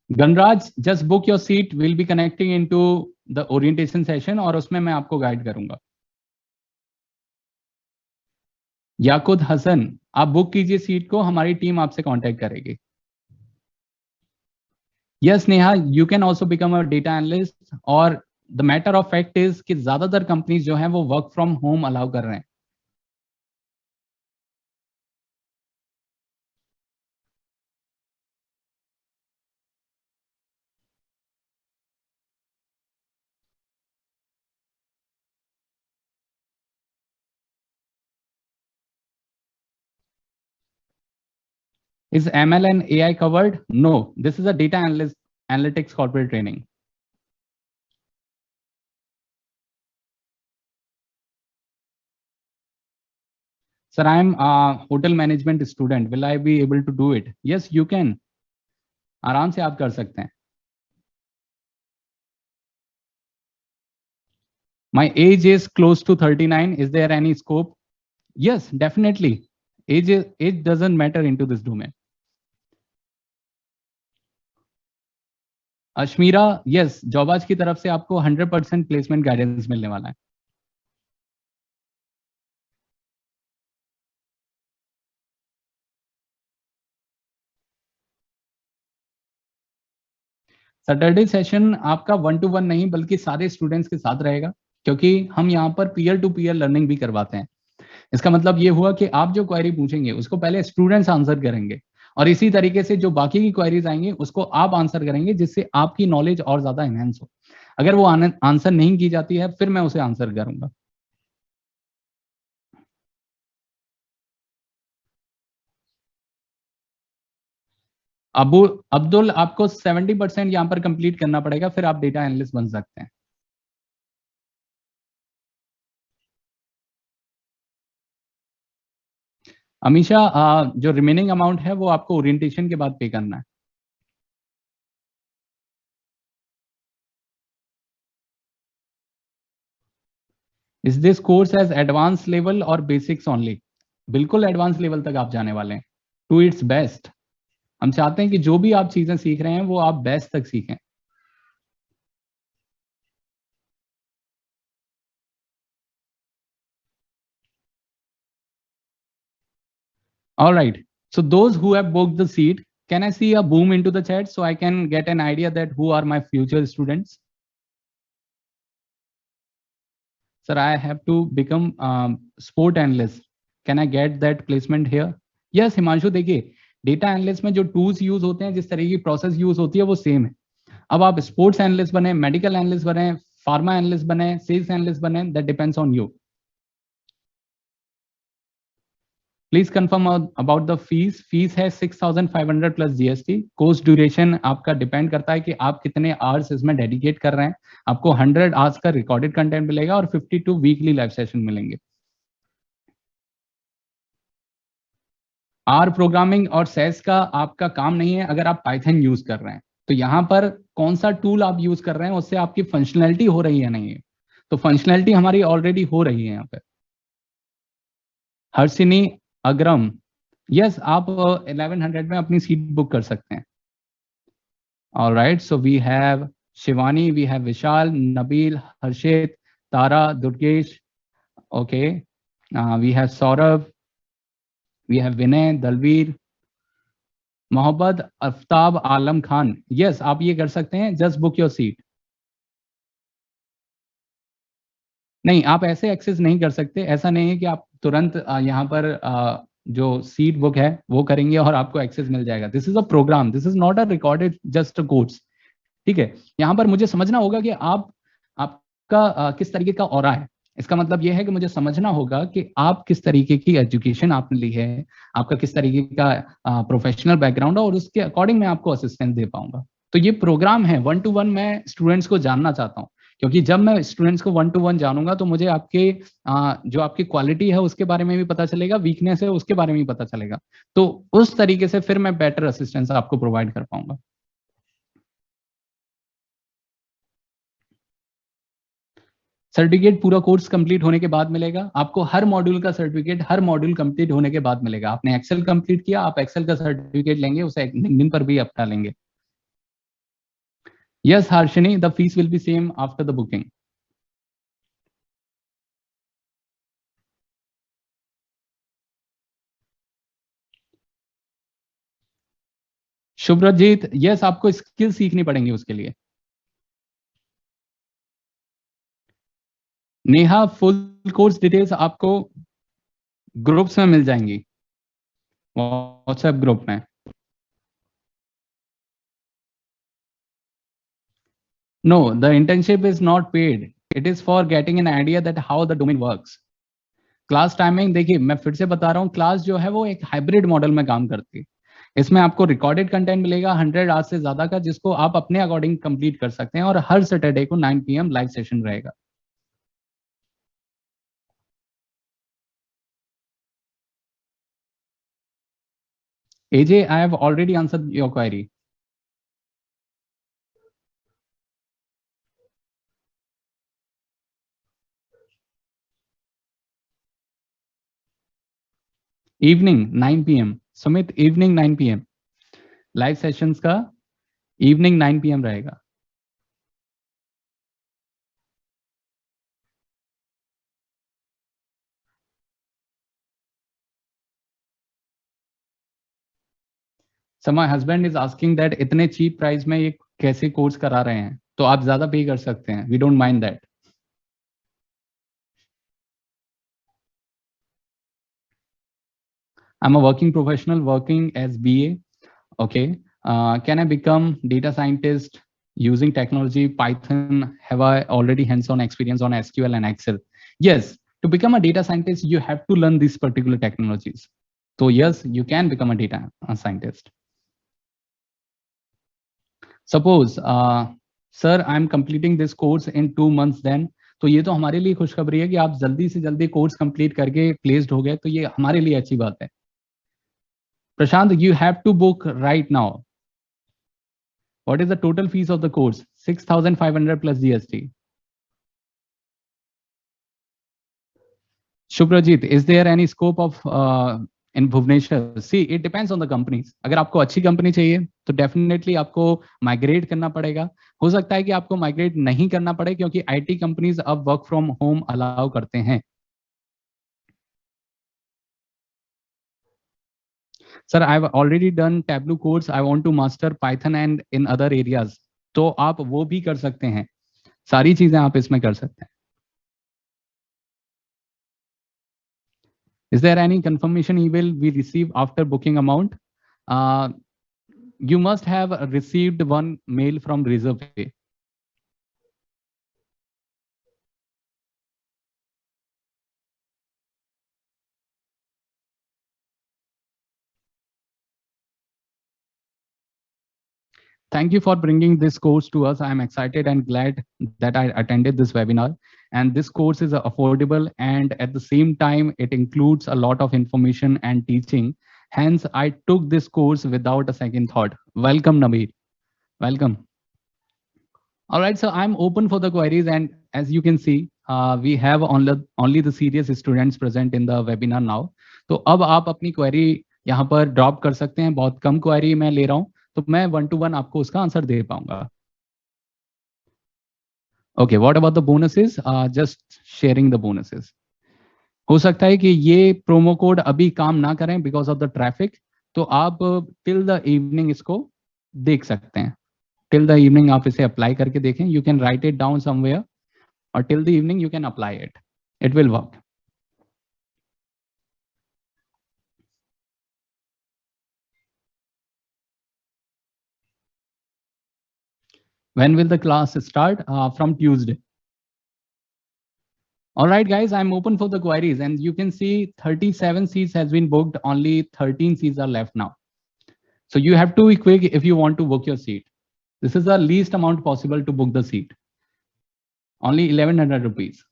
Ganraj, just book your seat, will be connecting into the orientation session और उसमें मैं आपको गाइड करूंगा। याकुत हसन, आप बुक कीजिए सीट को, हमारी टीम आपसे कांटेक्ट करेगी। Yes Neha, you can also become a data analyst. और the matter of fact is कि ज्यादातर कंपनीज जो हैं वो वर्क फ्रॉम होम अलाउ कर रहे हैं। Is ML and AI covered? No, this is a data analyst analytics corporate training. Sir, I am a hotel management student. Will I be able to do it? Yes, you can. आराम से आप कर सकते हैं। My age is close to 39. Is there any scope? Yes, definitely. Age doesn't matter into this domain. अश्मीरा, yes, जॉबाज की तरफ से आपको 100% प्लेसमेंट गाइडेंस मिलने वाला है। सैटरडे सेशन आपका 1-to-1 नहीं बल्कि सारे स्टूडेंट्स के साथ रहेगा, क्योंकि हम यहाँ पर पीयर टू पीयर लर्निंग भी करवाते हैं। इसका मतलब ये हुआ कि आप जो क्वेरी पूछेंगे उसको पहले स्टूडेंट्स आंसर करेंगे और इसी तरीके से जो बाकी की क्वेरीज आएंगे उसको आप आंसर करेंगे, जिससे आपकी नॉलेज और ज्यादा एनहेंस हो। अगर वो आंसर नहीं की जाती है फिर मैं उसे आंसर करूंगा। अबू अब्दुल, आपको 70% यहाँ पर कंप्लीट करना पड़ेगा, फिर आप डेटा एनालिस्ट बन सकते हैं। अमीशा, जो रिमेनिंग अमाउंट है वो आपको ओरिएंटेशन के बाद पे करना है। Is this course as advance level और बेसिक्स ओनली? बिल्कुल एडवांस लेवल तक आप जाने वाले हैं, टू इट्स बेस्ट। हम चाहते हैं कि जो भी आप चीजें सीख रहे हैं वो आप बेस्ट तक सीखें। All right. So those who have booked the seat, can I see a boom into the chat so I can get an idea that who are my future students? Sir, I have to become sport analyst. Can I get that placement here? Yes, Himanshu, देखिए data analyst में जो tools use होते हैं, जिस तरह की process use होती है वो सेम है। अब आप स्पोर्ट्स एनालिस्ट बने, मेडिकल एनालिस्ट बने, फार्मा एनालिस्ट बने, सेल्स एनालिस्ट बने, that depends on you. Please confirm about the fees. Fees है 6,500 प्लस जीएसटी। कोर्स ड्यूरेशन आपका डिपेंड करता है कि आप कितने आवर्स इसमें डेडिकेट कर रहे हैं। आपको 100 आवर्स का रिकॉर्डेड कंटेंट मिलेगा और 52 वीकली लाइव सेशन मिलेंगे। आर प्रोग्रामिंग और सेस का आपका काम नहीं है अगर आप पाइथन यूज कर रहे हैं। तो यहाँ पर कौन सा टूल आप यूज कर रहे हैं उससे आपकी फंक्शनैलिटी हो रही है नहीं है। तो फंक्शनैलिटी हमारी ऑलरेडी हो रही है यहाँ पे। हर्षिनी अग्रम, यस, आप 1100 में अपनी सीट बुक कर सकते हैं। All right, so we have Shivani, we have Vishal, Nabil, Harshit, Tara, Durgesh. Okay, we have Saurabh, we have Vinay, Dalveer, Mohammad Aftab Alam Khan. Yes, आप ये कर सकते हैं, जस्ट बुक योर सीट। नहीं, आप ऐसे एक्सेस नहीं कर सकते। ऐसा नहीं है कि आप तुरंत यहाँ पर जो सीट बुक है वो करेंगे और आपको एक्सेस मिल जाएगा। This is a program, this is not a recorded just a course. ठीक है, यहाँ पर मुझे समझना होगा कि आपका किस तरीके का ऑरा है। इसका मतलब यह है कि मुझे समझना होगा कि आप किस तरीके की एजुकेशन आपने ली है, आपका किस तरीके का प्रोफेशनल बैकग्राउंड है, और उसके अकॉर्डिंग मैं आपको असिस्टेंस दे पाऊंगा। तो ये प्रोग्राम है 1-to-1, मैं स्टूडेंट्स को जानना चाहता हूँ, क्योंकि जब मैं स्टूडेंट्स को 1-to-1 जानूंगा तो मुझे आपके जो आपकी क्वालिटी है उसके बारे में भी पता चलेगा, वीकनेस है उसके बारे में भी पता चलेगा। तो उस तरीके से फिर मैं बेटर असिस्टेंस आपको प्रोवाइड कर पाऊंगा। सर्टिफिकेट पूरा कोर्स कंप्लीट होने के बाद मिलेगा आपको, हर मॉड्यूल का सर्टिफिकेट हर मॉड्यूल कंप्लीट होने के बाद मिलेगा। आपने एक्सेल कंप्लीट किया, आप एक्सेल का सर्टिफिकेट लेंगे, उसे लिंक्डइन पर भी अपना लेंगे। Yes Harshini, the fees will be same after the booking. Shubhrajit, yes आपको स्किल सीखनी पड़ेंगी उसके लिए। नेहा, फुल कोर्स डिटेल्स आपको ग्रुप्स में मिल जाएंगी, व्हाट्सएप ग्रुप में। No, the internship is not paid, it is for getting an idea that how the domain works. Class timing देखिए, मैं फिर से बता रहा हूँ, क्लास जो है वो एक हाइब्रिड मॉडल में काम करती है। इसमें आपको रिकॉर्डेड कंटेंट मिलेगा 100 आवर्स से ज्यादा का, जिसको आप अपने अकॉर्डिंग कंप्लीट कर सकते हैं, और हर सैटरडे को 9 PM लाइव सेशन रहेगा। AJ, I have already answered your query. Evening 9 PM, Sumit, evening 9 PM live sessions का इवनिंग 9 PM रहेगा। So my husband is asking that इतने चीप प्राइस में ये कैसे कोर्स करा रहे हैं, तो आप ज्यादा पे कर सकते हैं, we don't mind that. I'm a working professional working as BA. Okay. Can I become data scientist using technology Python? Have I already hands-on experience on SQL and Excel? Yes. To become a data scientist, you have to learn these particular technologies. So yes, you can become a data scientist. Suppose, sir, I am completing this course in 2 months then. तो ये तो हमारे लिए खुशखबरी है कि आप जल्दी से जल्दी कोर्स कंप्लीट करके प्लेस्ड हो गए, तो ये हमारे लिए अच्छी बात है। Prashant, you have to book right now. What is the total fees of the course? 6,500 plus GST. Shuprajit, is there any scope of in Bhubaneswar? See, it depends on the companies. अगर आपको अच्छी company चाहिए तो definitely आपको migrate करना पड़ेगा। हो सकता है कि आपको माइग्रेट नहीं करना पड़े, क्योंकि आईटी कंपनीज अब वर्क फ्रॉम होम अलाउ करते हैं। Sir, I've already done Tableau course. I want to master Python and in other areas. तो आप वो भी कर सकते हैं, सारी चीजें आप इसमें कर सकते हैं। Is there any confirmation email we receive after booking amount? Uh, you must have received one mail from ReservePay. Thank you for bringing this course to us. I am excited and glad that I attended this webinar. And this course is affordable, and at the same time, it includes a lot of information and teaching. Hence, I took this course without a second thought. Welcome, Naveed. Welcome. All right, so I'm open for the queries, and as you can see, we have only the serious students present in the webinar now. तो अब आप अपनी query यहाँ पर drop कर सकते हैं। बहुत कम query मैं ले रहा हूँ, तो मैं 1-to-1 आपको उसका आंसर दे पाऊंगा। Okay, what about the bonuses? Just sharing the bonuses. हो सकता है कि ये प्रोमो कोड अभी काम ना करें बिकॉज ऑफ द ट्रैफिक, तो आप टिल द इवनिंग इसको देख सकते हैं। टिल द इवनिंग आप इसे अप्लाई करके देखें, you can write it down somewhere, और till the evening you can apply it, it will work. When will the class start? From Tuesday. All right, guys, I'm open for the queries, and you can see 37 seats has been booked. Only 13 seats are left now. So you have to be quick if you want to book your seat. This is the least amount possible to book the seat. Only 1100 rupees.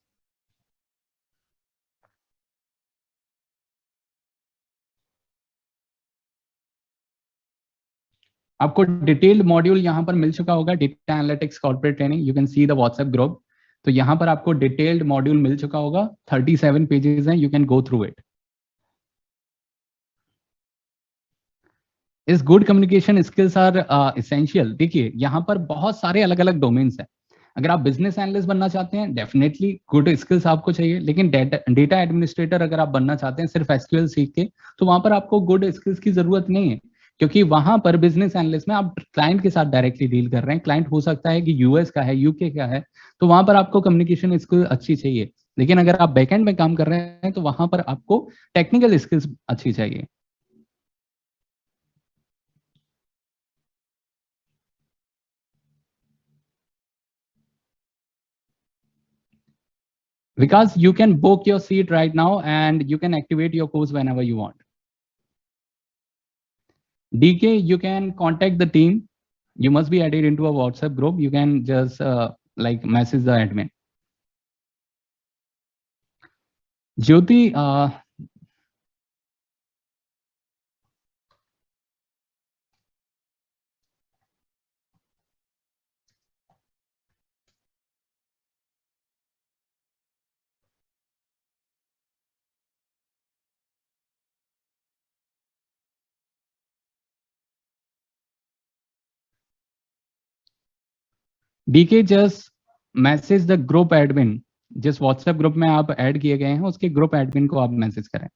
आपको detailed module यहाँ पर मिल चुका होगा, data analytics corporate training. You can see the WhatsApp group. तो यहाँ पर आपको detailed module मिल चुका होगा, 37 पेजेस हैं, you can go through it. Is good communication skills are essential. देखिए यहाँ पर बहुत सारे अलग अलग डोमेन्स हैं। अगर आप बिजनेस एनालिस्ट बनना चाहते हैं, डेफिनेटली गुड स्किल्स आपको चाहिए, लेकिन डेटा एडमिनिस्ट्रेटर अगर आप बनना चाहते हैं सिर्फ एसक्यूएल सीख के, तो वहां पर आपको गुड स्किल्स की जरूरत नहीं है, क्योंकि वहां पर बिजनेस एनालिस्ट में आप क्लाइंट के साथ डायरेक्टली डील कर रहे हैं। क्लाइंट हो सकता है कि यूएस का है, यूके का है, तो वहां पर आपको कम्युनिकेशन स्किल अच्छी चाहिए। लेकिन अगर आप बैकएंड में काम कर रहे हैं तो वहां पर आपको टेक्निकल स्किल्स अच्छी चाहिए। Because you can book your seat right now and you can activate your course whenever you want. DK, you can contact the team. You must be added into a WhatsApp group. You can just like message the admin. Jyoti, DK just message the group admin. जिस WhatsApp group में आप add किए गए हैं उसके group admin को आप message करें।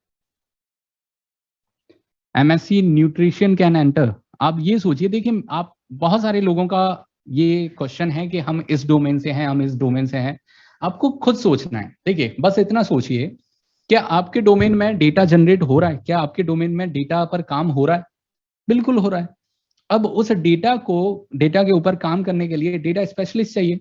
MSc nutrition can enter. आप ये सोचिए, देखिए आप बहुत सारे लोगों का ये क्वेश्चन है कि हम इस डोमेन से हैं, हम इस डोमेन से हैं। आपको खुद सोचना है। देखिए बस इतना सोचिए, क्या आपके डोमेन में डेटा जनरेट हो रहा है? क्या आपके डोमेन में डेटा पर काम हो रहा है? बिल्कुल हो रहा है। अब उस डेटा के ऊपर काम करने के लिए डेटा स्पेशलिस्ट चाहिए,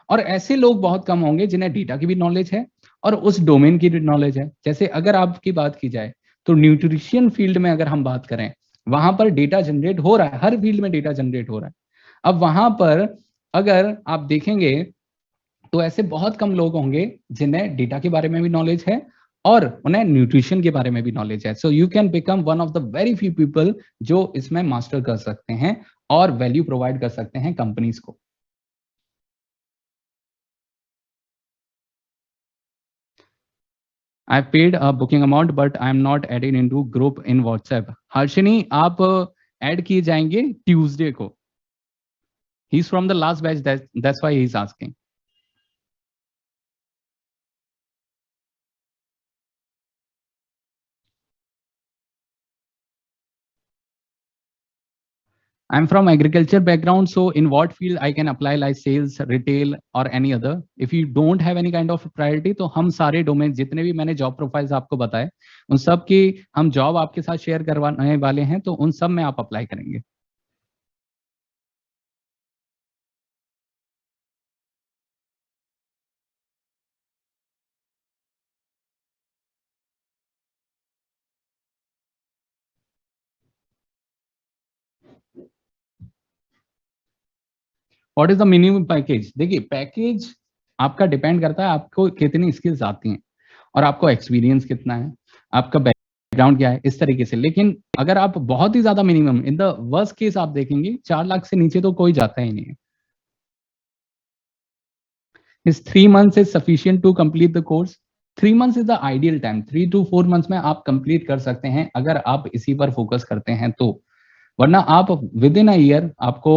और ऐसे लोग बहुत कम होंगे जिन्हें डेटा की भी नॉलेज है और उस डोमेन की भी नॉलेज है। जैसे अगर आपकी बात की जाए तो न्यूट्रिशन फील्ड में अगर हम बात करें, वहां पर डेटा जनरेट हो रहा है, हर फील्ड में डेटा जनरेट हो रहा है। अब वहां पर अगर आप देखेंगे तो ऐसे बहुत कम लोग होंगे जिन्हें डेटा के बारे में भी नॉलेज है और उन्हें न्यूट्रिशन के बारे में भी नॉलेज है। So you can become one of the very few people जो इसमें मास्टर कर सकते हैं और वैल्यू प्रोवाइड कर सकते हैं कंपनीज को। I paid a booking amount but I am not added into group in WhatsApp. Harshini, आप ऐड किए जाएंगे ट्यूसडे को। He is from the last batch, that's why he is asking. I'm from agriculture background, so in what field I can apply like sales, retail or any other? If you don't have any kind of priority, तो हम सारे domain जितने भी मैंने job profiles आपको बताए, उन सब की हम जॉब आपके साथ शेयर करवाने वाले हैं, तो उन सब में आप अप्लाई करेंगे। What is the minimum package? देखिए पैकेज आपका डिपेंड करता है आपको कितनी स्किल्स आती हैं और आपको एक्सपीरियंस कितना है, आपका बैकग्राउंड क्या है, इस तरीके से। लेकिन अगर आप बहुत ही ज्यादा minimum, in the worst case आप देखेंगे 4 लाख से नीचे तो कोई जाता ही नहीं है। Is 3 months is sufficient to complete the course? 3 months is the ideal time. 3 to 4 months में आप कंप्लीट कर सकते हैं अगर आप इसी पर फोकस करते हैं तो। वरना आप विद इन अ ईयर आपको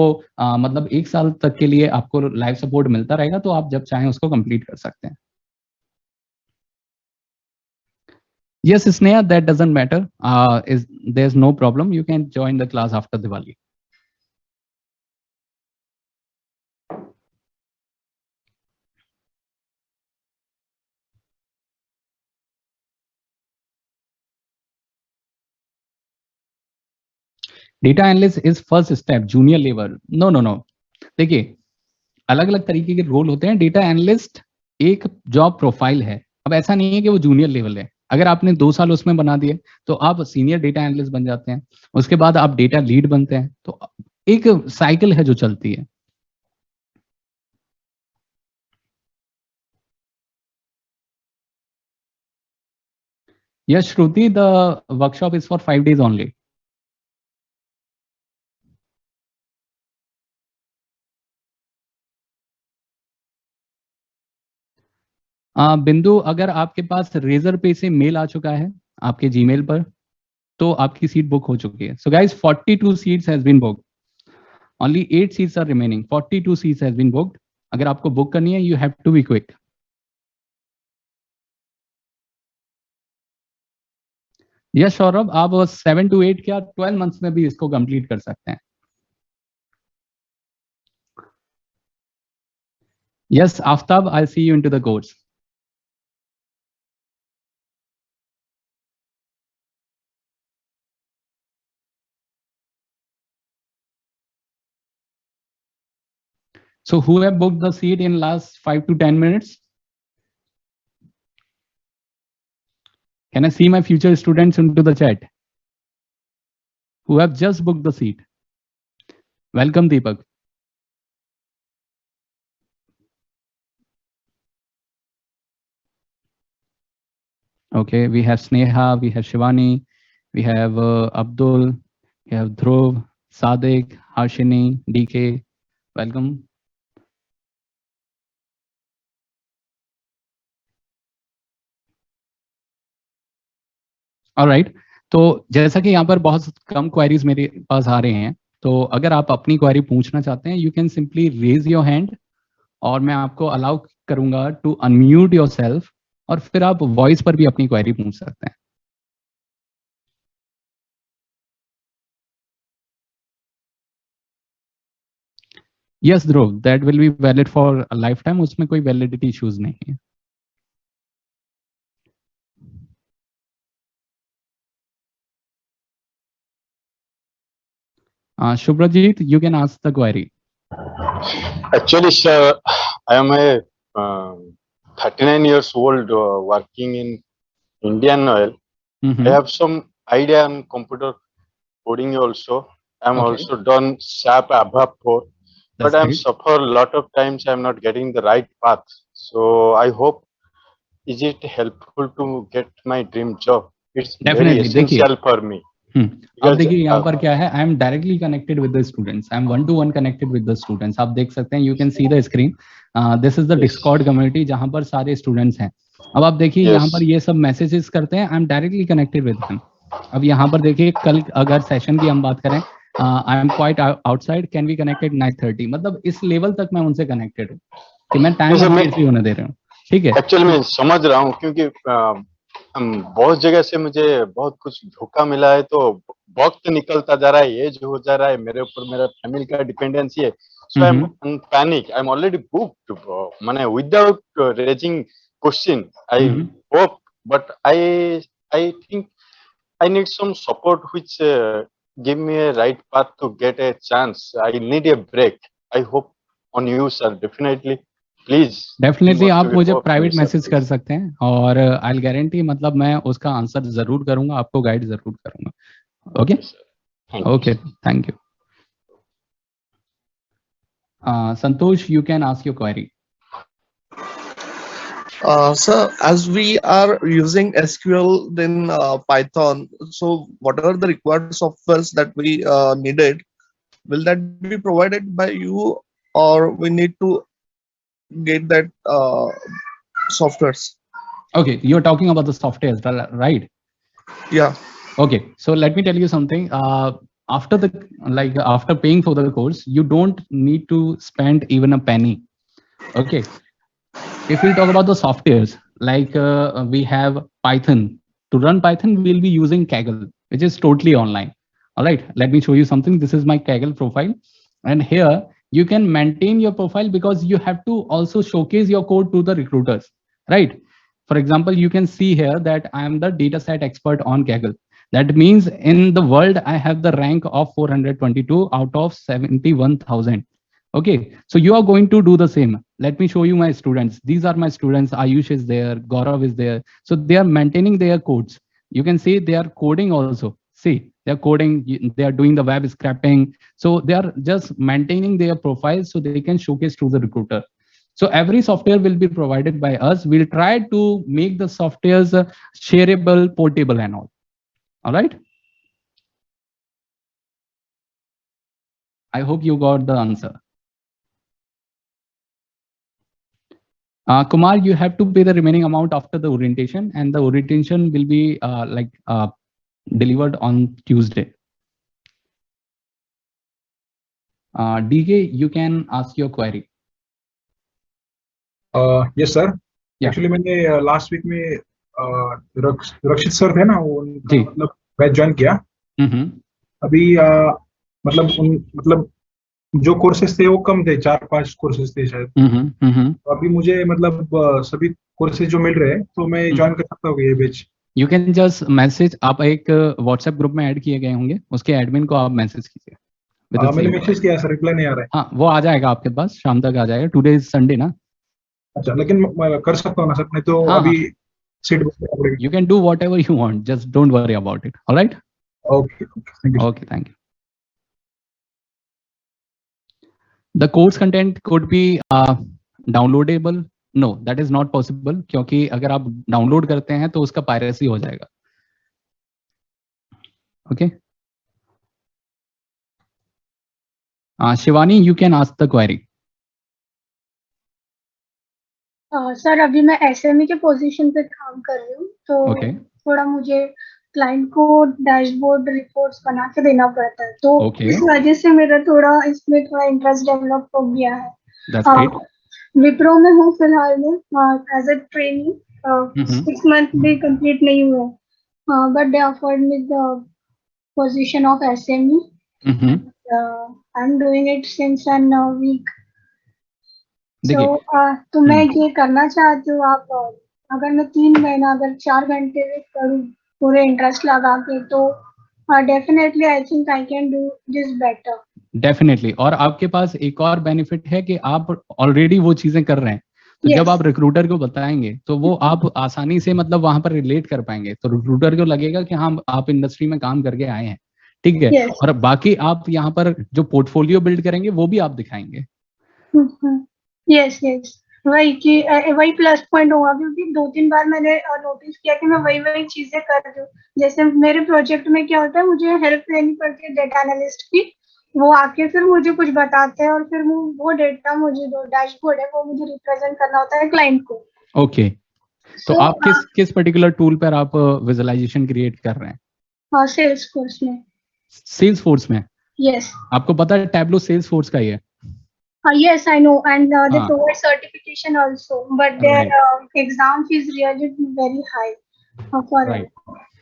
मतलब 1 साल तक के लिए आपको लाइफ सपोर्ट मिलता रहेगा, तो आप जब चाहें उसको कंप्लीट कर सकते हैं। Yes, Sneha, that doesn't matter. There's no problem. You can join the class after Diwali. Data analyst is first step, junior level. No no no, देखिए अलग अलग तरीके के रोल होते हैं। डेटा एनालिस्ट एक जॉब प्रोफाइल है। अब ऐसा नहीं है कि वो जूनियर लेवल है। अगर आपने 2 साल उसमें बना दिए तो आप सीनियर डेटा एनालिस्ट बन जाते हैं, उसके बाद आप डेटा लीड बनते हैं। तो एक साइकिल है जो चलती है। Yes Shruti, the workshop is for 5 days only. बिंदु, अगर आपके पास रेजर पे से मेल आ चुका है आपके जीमेल पर, तो आपकी सीट बुक हो चुकी है. So guys, 42 seats has been booked. Only 8 seats are remaining. 42 seats has been booked. अगर आपको बुक करनी है, you have to be quick. Yes Saurabh, आप 7 to 8 क्या 12 मंथ्स में भी इसको कंप्लीट कर सकते हैं. Yes Aftab, I see you into the course. So who have booked the seat in last 5 to 10 minutes? Can I see my future students into the chat who have just booked the seat? Welcome, Deepak. Okay, we have Sneha, we have Shivani, we have Abdul, we have Dhruv, Sadiq, Harshini, DK. Welcome. Alright, तो जैसा कि यहाँ पर बहुत कम queries मेरे पास आ रहे हैं, तो अगर आप अपनी क्वेरी पूछना चाहते हैं, you can simply raise your hand और मैं आपको अलाउ करूंगा टू अनम्यूट योरसेल्फ, और फिर आप वॉइस पर भी अपनी क्वेरी पूछ सकते हैं. Yes Dhruv, that will be valid for life time, उसमें कोई वैलिडिटी इश्यूज नहीं है. Shubhrajit, you can ask the query. Actually, sir, I am a 39 years old working in Indian Oil. I have some idea on computer coding also. I'm also done SAP ABAP 4, but I'm suffer a lot of times. I'm not getting the right path. So I hope, is it helpful to get my dream job? It's very essential for me. अब देखिए यहाँ पर क्या है, I am directly connected with the students, I am 1-to-1 connected with the students. आप देख सकते हैं, you can see the screen. This is the Discord community जहाँ पर सारे स्टूडेंट्स हैं. अब आप देखिए यहाँ पर ये सब मैसेजेस करते हैं, I am directly connected with him. अब यहाँ पर देखिए, कल अगर सेशन की हम बात करें, I am quite outside, can be connected 9:30. मतलब इस लेवल तक मैं उनसे कनेक्टेड हूँ कि मैं टाइम अपडेट भी होने दे रहा हूँ. ठीक है, एक्चुअली मैं समझ रहा हूँ, क्योंकि बहुत जगह से मुझे बहुत कुछ धोखा मिला है. तो वक्त निकलता जा रहा है, एज हो जा रहा है, मेरे ऊपर मेरा फैमिली का डिपेंडेंसी है. So I am in panic. I am already booked, माने without raising question. I hope, but I think I need some support which give me a right path to get a chance. I need a break. I hope on you, sir. Definitely, please. Definitely आप मुझे private message कर सकते हैं, और I will guarantee, मतलब मैं उसका answer जरूर करूंगा, आपको गाइड जरूर करूंगा. Okay okay, thank you. Santosh, you can ask your query. Sir, as we are using SQL, then Python, so what are the required softwares that we needed? Will that be provided by you, or we need to get that softwares? Okay, you're talking about the softwares, right? Yeah. Okay, so let me tell you something. After paying for the course, you don't need to spend even a penny. Okay. If we talk about the softwares, like we have Python. To run Python, we'll be using Kaggle, which is totally online. All right, let me show you something. This is my Kaggle profile. And here you can maintain your profile, because you have to also showcase your code to the recruiters, right? For example, you can see here that I am the dataset expert on Kaggle. That means in the world, I have the rank of 422 out of 71,000. Okay, so you are going to do the same. Let me show you my students. These are my students. Ayush is there, Gaurav is there. So they are maintaining their codes. You can see they are coding also. See, they are coding, they are doing the web scraping. So they are just maintaining their profiles so they can showcase to the recruiter. So every software will be provided by us. We'll try to make the softwares shareable, portable and all. All right. I hope you got the answer. Kumar, you have to pay the remaining amount after the orientation, and the orientation will be delivered on Tuesday. DK, you can ask your query. Yes sir. Yeah. Actually मैंने last week में रक्षित sir थे ना, वो जी। मतलब batch join किया। अभी मतलब जो कोर्सेज थे वो कम थे, 4-5 कोर्सेज थे शायद। तो अभी मुझे मतलब सभी कोर्सेज जो मिल रहे हैं, तो मैं ज्वाइन कर सकता हूँ ये batch? You can just message, आप एक व्हाट्सएप ग्रुप में ऐड किए गए होंगे, उसके एडमिन को आप मैसेज कीजिए। मैंने मैसेज किया सर, रिप्लाई नहीं आ रहा है। हाँ, वो आ जाएगा आपके पास, शाम तक आ जाएगा। टुडे इज संडे ना। अच्छा, लेकिन मैं कर सकता हूँ ना सर? नहीं तो हाँ, अभी सीट बुक करना पड़ेगा। You can do whatever you want, just don't worry about it. Alright, okay, thank you. Okay, thank you. The course content could be downloadable. No, that is not possible, क्योंकि अगर आप download करते हैं तो उसका piracy हो जाएगा। Okay. Shivani, you can ask the query. Sir अभी मैं एसएमई के पोजीशन पे काम कर रही हूँ, तो थोड़ा मुझे क्लाइंट को डैशबोर्ड रिपोर्ट्स बना के देना पड़ता है, तो इस वजह से मेरा थोड़ा इसमें थोड़ा इंटरेस्ट डेवलप हो गया है। विप्रो में हूँ फिलहाल में एज अ ट्रेनिंग, 6 मंथ भी कंप्लीट नहीं हुए, but they offered me the position of SME. I am doing it since an week. तो मैं ये करना चाहती हूँ, आप अगर मैं 3 महीना अगर 4 घंटे करूँ पूरे इंटरेस्ट लगा के, तो definitely I think I can do this better. Definitely. और आपके पास एक और बेनिफिट है कि आप ऑलरेडी वो चीजें कर रहे हैं, तो जब आप रिक्रूटर को बताएंगे तो वो आप आसानी से मतलब वहां पर रिलेट कर पाएंगे, तो रिक्रूटर को लगेगा कि हाँ, आप इंडस्ट्री में काम करके आए हैं, ठीक है। और बाकी आप यहाँ पर जो पोर्टफोलियो बिल्ड करेंगे वो भी आप दिखाएंगे। यस, वही प्लस पॉइंट होगा, क्योंकि 2-3 बार मैंने नोटिस किया कि मैं वही चीजें कर रही हूँ। जैसे मेरे प्रोजेक्ट में क्या होता है, मुझे हेल्प लेनी पड़ती है डेटा एनालिस्ट की, वो आके फिर मुझे कुछ बताते हैं, और फिर वो डेटा मुझे जो डैशबोर्ड है वो मुझे रिप्रेजेंट करना होता है क्लाइंट को। ओके, तो आप किस पर्टिकुलर टूल पर आप विजुअलाइजेशन क्रिएट कर रहे हैं? सेल्सफोर्स में। सेल्सफोर्स में? यस। आपको पता है टैब्लो सेल्सफोर्स का ही है? Yes, I know, and they provide certification also, but their exam fees really very high for it.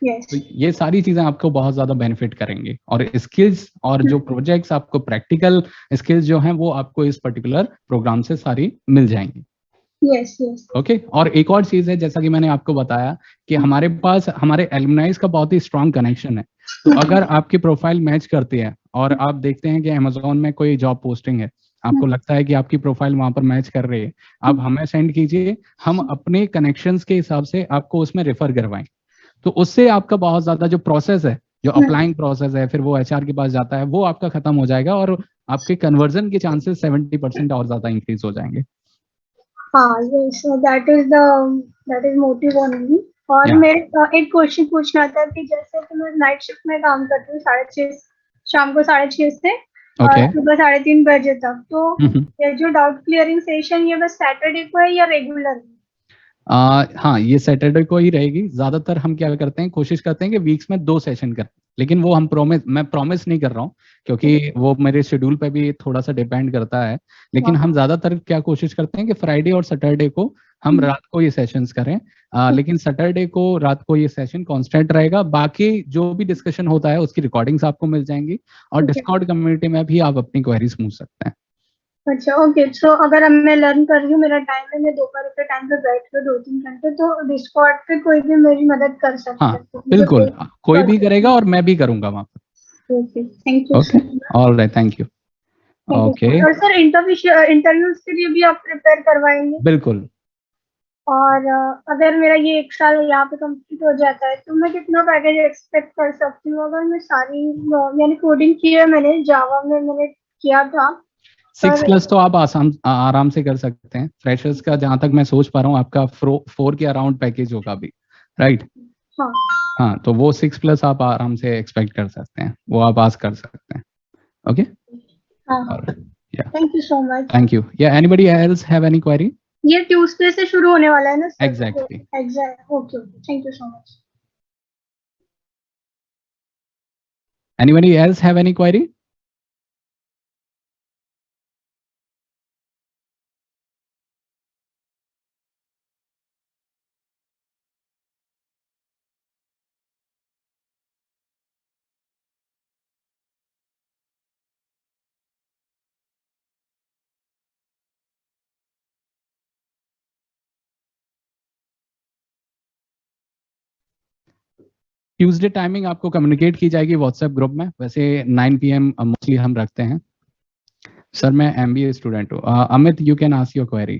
Yes. तो ये सारी चीजें आपको बहुत ज्यादा बेनिफिट करेंगे, और स्किल्स और जो प्रोजेक्ट्स आपको प्रैक्टिकल स्किल्स जो हैं वो आपको इस पर्टिकुलर प्रोग्राम से सारी मिल जाएंगी। यस। ओके। और एक और चीज है, जैसा कि मैंने आपको बताया कि हमारे पास हमारे एलुमनाइज का बहुत ही स्ट्रॉन्ग कनेक्शन है, तो अगर आपकी प्रोफाइल मैच करती है और आप देखते हैं कि अमेज़न में कोई जॉब पोस्टिंग है, आपको लगता है कि आपकी प्रोफाइल वहां पर मैच कर रही है, आप हमें सेंड कीजिए, हम अपने कनेक्शंस के हिसाब से आपको उसमें रेफर करवाएं। तो उससे आपका बहुत ज्यादा जो प्रोसेस है, जो अप्लाइंग प्रोसेस है, फिर वो एचआर के पास जाता है, वो आपका खत्म हो जाएगा, और आपके कन्वर्जन के चांसेस 70% और ज्यादा इंक्रीज हो जाएंगे। That is motive only. और मेरे एक क्वेश्चन पूछना था कि जैसे कि मैं नाइट शिफ्ट में काम करती हूँ, 6:30 शाम को 6:30 से सुबह 3:30 बजे तक, तो ये जो डाउट क्लियरिंग सेशन ये बस सैटरडे को है या रेगुलर? हाँ, ये सैटरडे को ही रहेगी। ज्यादातर हम क्या करते हैं, कोशिश करते हैं कि वीक्स में 2 सेशन करें, लेकिन वो मैं प्रॉमिस नहीं कर रहा हूँ, क्योंकि वो मेरे शेड्यूल पे भी थोड़ा सा डिपेंड करता है। लेकिन हम ज्यादातर क्या कोशिश करते हैं कि फ्राइडे और सैटरडे को हम रात को ये सेशंस करें, लेकिन सैटरडे को रात को ये सेशन कांस्टेंट रहेगा। बाकी जो भी डिस्कशन होता है उसकी रिकॉर्डिंग्स आपको मिल जाएंगी, और डिस्कॉर्ड कम्युनिटी में भी आप अपनी क्वेरीज पूछ सकते हैं। अच्छा, ओके। सो अगर मैं लर्न कर रही हूँ, मेरा टाइम है, मैं दोपहर के टाइम पे बैठ के 2-3 घंटे, तो डिस्कॉर्ड पे कोई भी मेरी मदद कर सकता है? हाँ, बिल्कुल, कोई भी करेगा और मैं भी करूंगा वहाँ पर। Okay, thank you. Okay, all right, thank you. Okay. और सर इंटरव्यूज के लिए भी आप प्रिपेयर करवाएंगे? बिल्कुल। और अगर मेरा ये 1 साल यहाँ पे कंप्लीट हो जाता है, तो मैं कितना पैकेज एक्सपेक्ट कर सकती हूँ? अगर मैं सारी यानी कोडिंग की है मैंने, जावा में मैंने किया था। 6+ तो आप आराम से कर सकते हैं। फ्रेशर्स का जहां तक मैं सोच पा रहा हूँ आपका 4 के अराउंड पैकेज होगा अभी, राइट? हाँ, तो वो 6+ आप आराम से एक्सपेक्ट कर सकते हैं, वो आप आस्क कर सकते हैं। Okay, thank you so much. Thank you. Anybody else have any query? ये ट्यूसडे से शुरू होने वाला है ना sir? Exactly. Okay, thank you so much. Anybody else have any query? Tuesday timing आपको कम्युनिकेट की जाएगी व्हाट्सएप ग्रुप में। वैसे 9 PM मोस्टली हम रखते हैं। सर मैं MBA स्टूडेंट हूँ। Amit, you can ask your query.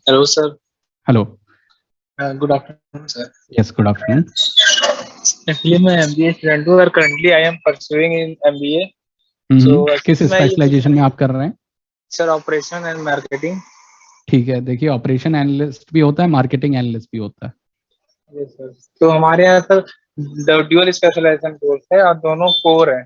Hello sir. Hello, good afternoon sir. Yes, good afternoon. Actually मैं MBA स्टूडेंट हूँ और currently I am pursuing in MBA। किस स्पेशलाइजेशन में आप कर रहे हैं? Sir operation and marketing. ठीक है, देखिए ऑपरेशन एनालिस्ट भी होता है, मार्केटिंग एनालिस्ट भी होता है। Yes sir. तो हमारे यहाँ सर ड्यूअल स्पेशलाइजेशन कोर्स है और दोनों कोर है,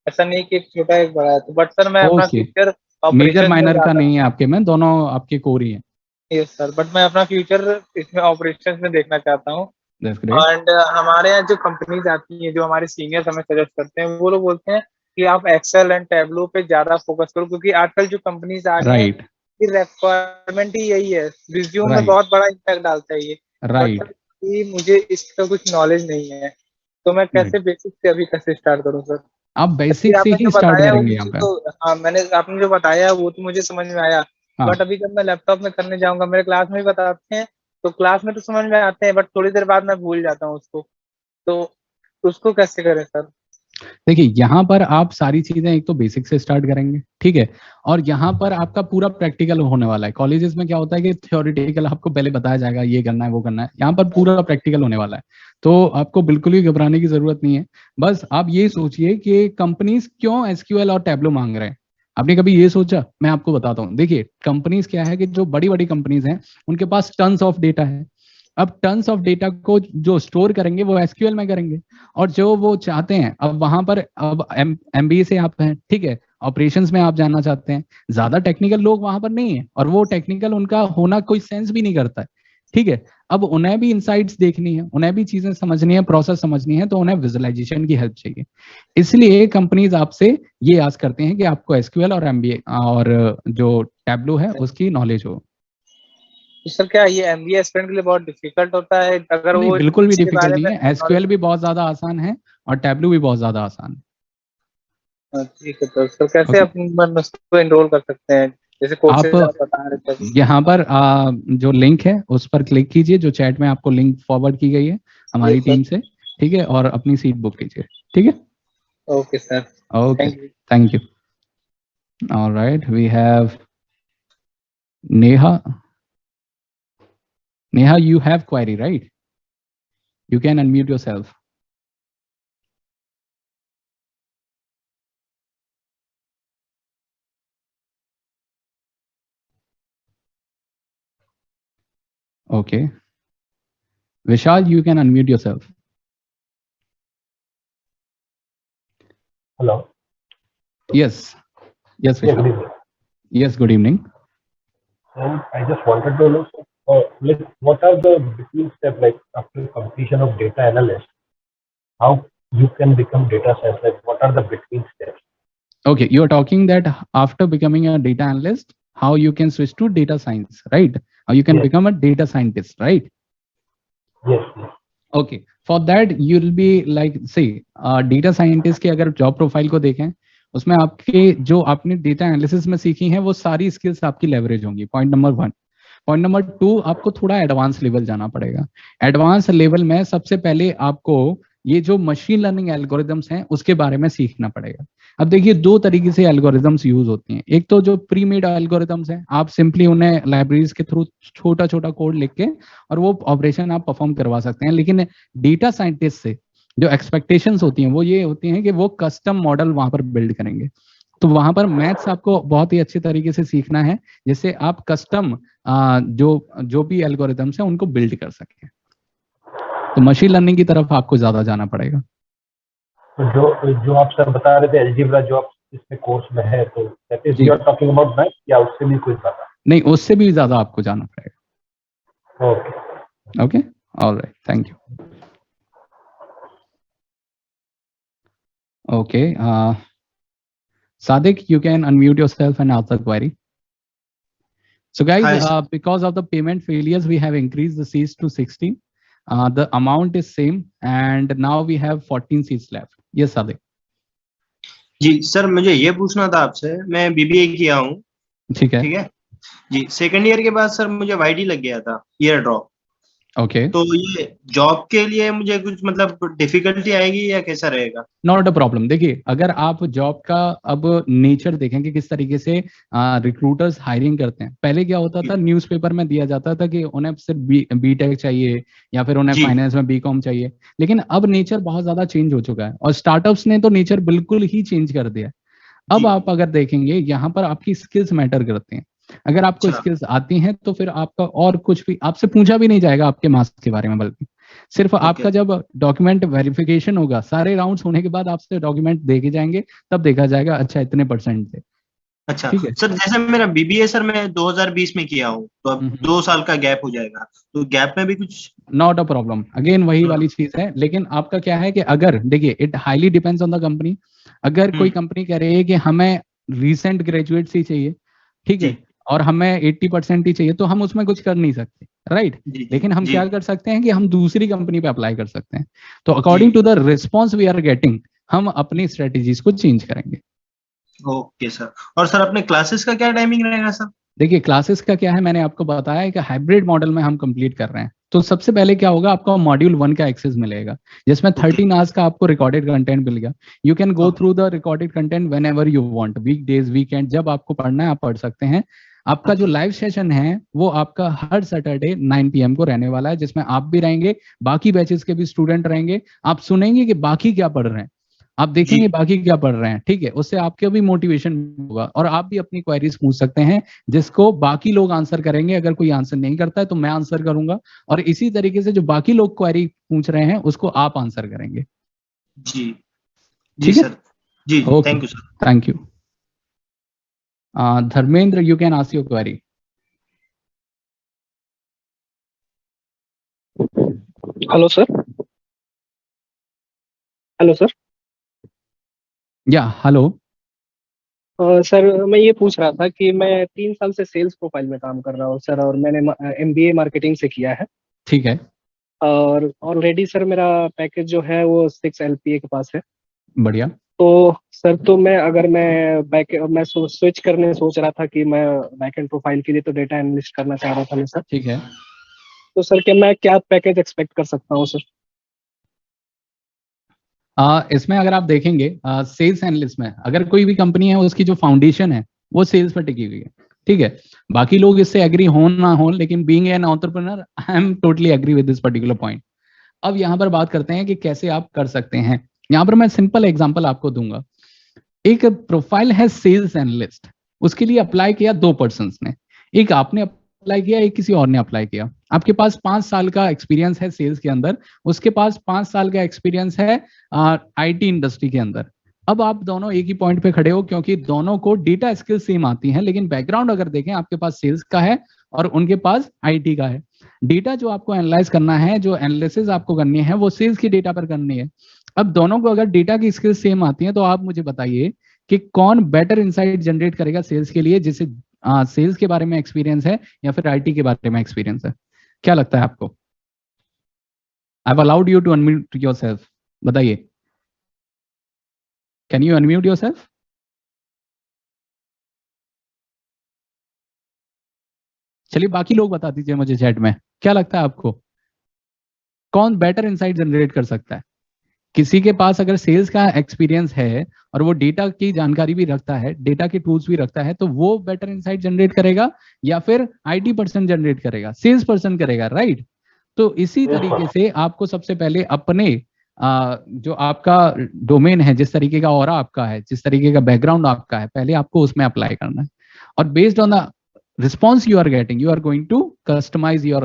ऐसा नहीं कि एक छोटा एक बड़ा है। तो बट सर मैं अपना फ्यूचर मेजर माइनर का नहीं है आपके में, दोनों आपके कोर ही हैं। यस सर, बट मैं अपना फ्यूचर इसमें ऑपरेशंस में देखना चाहता हूँ। एंड हमारे यहाँ जो कंपनीज आती हैं, जो हमारे सीनियर्स हमें सजेस्ट करते हैं, वो लोग बोलते हैं कि आप एक्सेल एंड टैबलो पे ज्यादा फोकस करो, क्योंकि आजकल जो कंपनीज आ रही हैं की रिक्वायरमेंट ही यही है, रिज्यूम में बहुत बड़ा इम्पैक्ट डालता है ये। बट मुझे इसका कुछ नॉलेज नहीं है, तो मैं कैसे बेसिक से अभी कैसे स्टार्ट करूँ सर? आप बेसिक से ही स्टार्ट करेंगे यहाँ पे। तो हाँ, आपने जो बताया वो तो मुझे समझ में आया। बट अभी जब मैं लैपटॉप में करने जाऊंगा, मेरे क्लास में भी बताते हैं, तो क्लास में तो समझ में आते हैं, बट थोड़ी देर बाद मैं भूल जाता हूँ उसको। तो उसको कैसे करें सर? देखिए यहाँ पर आप सारी चीजें एक तो बेसिक से स्टार्ट करेंगे, ठीक है, और यहाँ पर आपका पूरा प्रैक्टिकल होने वाला है। कॉलेजेस में क्या होता है कि थ्योरेटिकल आपको पहले बताया जाएगा ये करना है वो करना है, यहाँ पर पूरा प्रैक्टिकल होने वाला है। तो आपको बिल्कुल भी घबराने की जरूरत नहीं है। बस आप ये सोचिए कि कंपनीज क्यों SQL और टैबलो मांग रहे हैं। आपने कभी ये सोचा? मैं आपको बताता हूँ। देखिए कंपनीज क्या है कि जो बड़ी बड़ी कंपनीज हैं उनके पास टन्स ऑफ डेटा है। अब टन्स ऑफ डेटा को जो स्टोर करेंगे वो SQL में करेंगे, और जो वो चाहते हैं अब वहां पर, अब MBA से आप हैं, ठीक है, ऑपरेशंस में आप जानना चाहते हैं, ज्यादा टेक्निकल लोग वहां पर नहीं है, और वो टेक्निकल उनका होना कोई सेंस भी नहीं करता है, ठीक है। अब उन्हें भी इंसाइट्स देखनी है, उन्हें भी चीजें समझनी है, प्रोसेस समझनी है, तो उन्हें विजुअलाइजेशन की हेल्प चाहिए। इसलिए कंपनीज आपसे ये आस करते हैं कि आपको SQL और MBA और जो टैबलो है उसकी नॉलेज हो। सर क्या ये MBA स्टूडेंट के लिए बहुत डिफिकल्ट होता है? अगर वो बिल्कुल भी डिफिकल्ट नहीं है, SQL भी बहुत ज्यादा आसान है और टैबलो भी बहुत ज्यादा आसान है। ठीक है, तो सर कैसे अपन उसको एनरोल कर सकते हैं? जैसे कोर्सेज आप बता रहे थे, यहाँ पर जो लिंक है उस पर क्लिक कीजिए, जो चैट में आपको लिंक फॉरवर्ड की गई है हमारी टीम से, ठीक है, और अपनी सीट बुक कीजिए, ठीक है। Okay sir, okay, thank you. Alright, we have Neha. Neha, you have query, right? You can unmute yourself. Okay. Vishal, you can unmute yourself. Hello. Yes. Yes, Vishal. Yes, good evening. I just wanted to know, like, what are the between steps, like after completion of data analyst, how you can become data science? Like, what are the between steps? Okay, you are talking that after becoming a data analyst, how you can switch to data science, right? How you can become a data scientist, right? Yes. Okay, for that you'll be like, say, data scientist के अगर job profile को देखें, उसमें आपके जो आपने data analysis में सीखी हैं वो सारी स्किल्स आपकी लेवरेज होंगी। Point number 1। पॉइंट नंबर 2, आपको थोड़ा एडवांस लेवल जाना पड़ेगा। एडवांस लेवल में सबसे पहले आपको ये जो मशीन लर्निंग एल्गोरिदम्स हैं उसके बारे में सीखना पड़ेगा। अब देखिए 2 तरीके से एल्गोरिदम्स यूज होती हैं। एक तो जो प्री मेड एल्गोरिदम्स हैं, आप सिंपली उन्हें लाइब्रेरीज के थ्रू छोटा छोटा कोड लिख के और वो ऑपरेशन आप परफॉर्म करवा सकते हैं। लेकिन डेटा साइंटिस्ट से जो एक्सपेक्टेशंस होती हैं वो ये होती हैं कि वो कस्टम मॉडल वहां पर बिल्ड करेंगे। तो वहां पर मैथ्स आपको बहुत ही अच्छे तरीके से सीखना है, जिससे आप कस्टम जो भी एल्गोरिदम्स हैं उनको बिल्ड कर सकें। तो मशीन लर्निंग की तरफ आपको ज्यादा जाना पड़ेगा। तो जो आप सर बता रहे थे, अलजेब्रा जो आप इसमें कोर्स में है, तो that is you are talking about math या उससे भी कुछ ज्यादा? नहीं, उससे भी ज्यादा आपको जाना पड़ेगा। Okay okay, all right, thank you. Okay, Sadiq, you can unmute yourself and ask the query. So guys, because of the payment failures, we have increased the seats to 16. The amount is same and now we have 14 seats left. Yes, Sadiq. Ji sir, मुझे ये पूछना था आपसे, मैं BBA किया हूँ। ठीक है जी। सेकंड ईयर के बाद सर मुझे वाईडी लग गया था, ईयर ड्रॉप। ओके, तो ये जॉब के लिए मुझे कुछ मतलब डिफिकल्टी आएगी या कैसा रहेगा? Not a problem. देखिए, अगर आप जॉब का अब नेचर देखेंगे किस तरीके से रिक्रूटर्स हायरिंग करते हैं। पहले क्या होता था, न्यूज़पेपर में दिया जाता था कि उन्हें सिर्फ बीटेक चाहिए या फिर उन्हें फाइनेंस में बीकॉम चाहिए, लेकिन अब नेचर बहुत ज्यादा चेंज हो चुका है और स्टार्टअप्स ने तो नेचर बिल्कुल ही चेंज कर दिया है। अब आप अगर देखेंगे, यहाँ पर आपकी स्किल्स मैटर करते हैं। अगर आपको स्किल्स आती हैं तो फिर आपका और कुछ भी आपसे पूछा भी नहीं जाएगा आपके मार्क्स के बारे में, बल्कि सिर्फ आपका जब डॉक्यूमेंट वेरिफिकेशन होगा, सारे राउंड्स होने के बाद आपसे डॉक्यूमेंट देखे जाएंगे, तब देखा जाएगा अच्छा इतने परसेंट थे। अच्छा सर, जैसे मेरा बीबीए सर मैं 2020 में किया हूँ, तो अब 2 साल का गैप हो जाएगा, तो गैप में भी कुछ? नॉट अ प्रॉब्लम, अगेन वही वाली चीज है। लेकिन आपका क्या है कि अगर देखिए, it highly depends on the company. अगर कोई कंपनी कह रही है कि हमें रिसेंट ग्रेजुएट्स ही चाहिए, ठीक है, और हमें 80% ही चाहिए, तो हम उसमें कुछ कर नहीं सकते, राइट। लेकिन हम क्या कर सकते हैं कि हम दूसरी कंपनी पे अप्लाई कर सकते हैं। तो according to the response we are getting, हम अपनी स्ट्रेटेजीज को चेंज करेंगे। Okay sir. और सर अपने क्लासेस का क्या टाइमिंग रहेगा सर? देखिए, क्लासेस का क्या है, मैंने आपको बताया है कि हाइब्रिड मॉडल में हम कंप्लीट कर रहे हैं। तो सबसे पहले क्या होगा, आपको मॉड्यूल 1 का एक्सेस मिलेगा, जिसमें 13 आवर्स का आपको रिकॉर्डेड कंटेंट मिलेगा। You can go through the recorded content whenever you want, weekdays, weekend, जब आपको पढ़ना है आप पढ़ सकते हैं। आपका जो लाइव सेशन है वो आपका हर सैटरडे 9 PM को रहने वाला है, जिसमें आप भी रहेंगे, बाकी बैचेस के भी स्टूडेंट रहेंगे। आप सुनेंगे कि बाकी क्या पढ़ रहे हैं, आप देखेंगे बाकी क्या पढ़ रहे हैं, ठीक है। उससे आपके भी मोटिवेशन होगा और आप भी अपनी क्वेरीज पूछ सकते हैं, जिसको बाकी लोग आंसर करेंगे। अगर कोई आंसर नहीं करता है तो मैं आंसर करूंगा, और इसी तरीके से जो बाकी लोग क्वेरी पूछ रहे हैं उसको आप आंसर करेंगे। जी ठीक है, जी thank you sir. Thank you. Dharmendra, you can ask your query. Hello sir. Hello sir. Yeah, hello. Sir मैं ये पूछ रहा था कि मैं 3 साल से सेल्स प्रोफाइल में काम कर रहा हूँ सर, और मैंने MBA मार्केटिंग से किया है। ठीक है। और ऑलरेडी सर मेरा पैकेज जो है वो 6 LPA के पास है। बढ़िया। तो सर, तो मैं स्विच करने सोच रहा था कि मैं बैकएंड प्रोफाइल के लिए तो डेटा एनालिस्ट करना चाह रहा था मैं सर। ठीक है। तो सर क्या पैकेज एक्सपेक्ट कर सकता हूँ सर? इसमें अगर आप देखेंगे सेल्स एनालिस्ट में, अगर कोई भी कंपनी है उसकी जो फाउंडेशन है वो सेल्स पर टिकी हुई है, ठीक है। बाकी लोग इससे एग्री हो ना हो, लेकिन being an entrepreneur I am totally agree with this particular point. अब यहाँ पर बात करते हैं कि कैसे आप कर सकते हैं। यहाँ पर मैं सिंपल एग्जांपल आपको दूंगा। एक प्रोफाइल है सेल्स एनालिस्ट, उसके लिए अप्लाई किया 2 पर्सन्स ने, एक आपने अप्लाई किया, एक किसी और ने अप्लाई किया। आपके पास 5 साल का एक्सपीरियंस है सेल्स के अंदर, उसके पास 5 साल का एक्सपीरियंस है IT इंडस्ट्री के अंदर। अब आप दोनों एक ही पॉइंट पे खड़े हो, क्योंकि दोनों को डेटा स्किल सेम आती हैं, लेकिन बैकग्राउंड अगर देखें, आपके पास सेल्स का है और उनके पास IT का है। डेटा जो आपको एनालाइज करना है, जो एनालिसिस आपको करनी है, वो सेल्स की डेटा पर करनी है। अब दोनों को अगर डेटा की स्किल्स सेम आती हैं, तो आप मुझे बताइए कि कौन बेटर इंसाइट जनरेट करेगा सेल्स के लिए, जिसे सेल्स के बारे में एक्सपीरियंस है या फिर IT के बारे में एक्सपीरियंस है। क्या लगता है आपको? I have allowed you to unmute yourself, बताइए। Can you unmute yourself? चलिए बाकी लोग बता दीजिए मुझे चैट में, क्या लगता है आपको कौन बेटर इंसाइट जनरेट कर सकता है? किसी के पास अगर सेल्स का एक्सपीरियंस है और वो डेटा की जानकारी भी रखता है, डेटा के टूल्स भी रखता है, तो वो बेटर इंसाइट जनरेट करेगा या फिर IT पर्सन जनरेट करेगा, सेल्स पर्सन करेगा, राइट। तो इसी तरीके से आपको सबसे पहले अपने जो आपका डोमेन है, जिस तरीके का ऑरा आपका है, जिस तरीके का बैकग्राउंड आपका है, पहले आपको उसमें अप्लाई करना है, और based on the response you are getting, you are going to customize your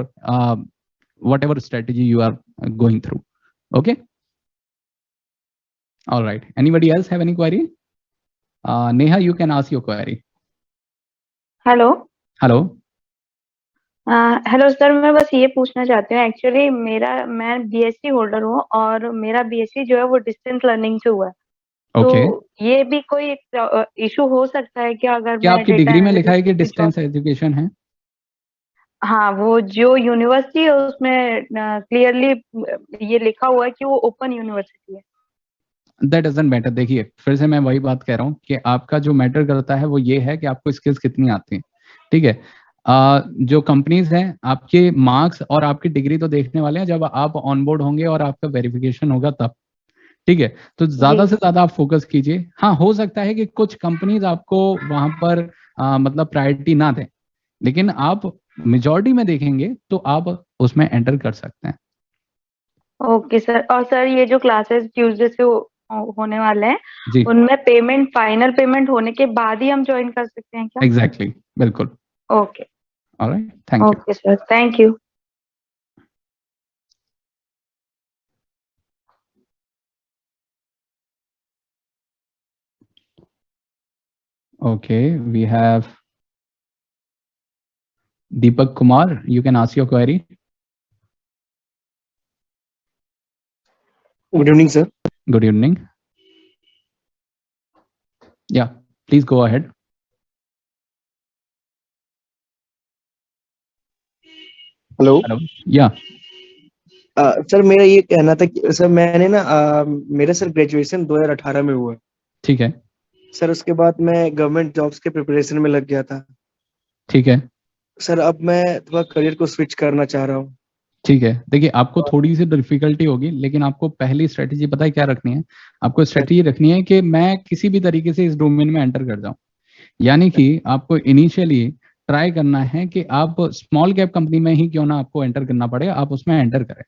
whatever strategy you are going through. Okay, all right, anybody else have any query? Neha, you can ask your query. Hello hello. Hello sir, मैं बस ये पूछना चाहती हूँ, actually मैं BSc holder हूँ और मेरा बीएससी जो है वो डिस्टेंस लर्निंग से हुआ है। ओके। तो ये भी कोई इशू हो सकता है क्या अगर क्या मैं आपकी डेटा डिग्री में लिखा है कि एनालिसिस में डिस्टेंस एजुकेशन है? हाँ, वो जो यूनिवर्सिटी है उसमें क्लियरली ये लिखा हुआ है कि वो ओपन यूनिवर्सिटी है। That doesn't matter. देखिए, फिर से मैं वही बात कह रहा हूँ कि आपका जो मैटर करता है वो ये है कि आपको स्किल्स कितनी आती हैं। ठीक है। जो कंपनीज हैं आपके मार्क्स और आपकी डिग्री तो देखने वाले हैं जब आप ऑनबोर्ड होंगे और आपका वेरिफिकेशन होगा तब। ठीक है। तो ज्यादा से ज्यादा आप फोकस कीजिए। हाँ, हो सकता है कि कुछ कंपनीज आपको वहां पर मतलब प्रायोरिटी ना दें, लेकिन आप मेजॉरिटी में देखेंगे तो आप उसमें एंटर कर सकते हैं। Okay sir. और सर ये जो क्लासेस ट्यूसडे से होने वाले हैं जी, उनमें पेमेंट, फाइनल पेमेंट होने के बाद ही हम ज्वाइन कर सकते हैं क्या? एग्जैक्टली, बिल्कुल। Okay. All right, thank you. Okay sir, thank you. Okay, we have Deepak Kumar. You can ask your query. Good evening, sir. Good evening. Yeah, please go ahead. Hello. Yeah. Sir मेरा ये कहना था कि sir मैंने ना मेरा sir graduation 2018 में हुआ। ठीक है सर, उसके बाद मैं गवर्नमेंट जॉब्स के प्रिपरेशन में लग गया था। ठीक है सर अब मैं थोड़ा करियर को स्विच करना चाह रहा हूँ। ठीक है। देखिए, आपको थोड़ी सी डिफिकल्टी होगी, लेकिन आपको पहली स्ट्रेटेजी पता है क्या रखनी है? आपको स्ट्रेटेजी रखनी है कि मैं किसी भी तरीके से इस डोमेन में एंटर कर जाऊं। यानी कि आपको इनिशियली ट्राई करना है कि आप स्मॉल कैप कंपनी में ही क्यों ना आपको एंटर करना पड़े, आप उसमें एंटर करें।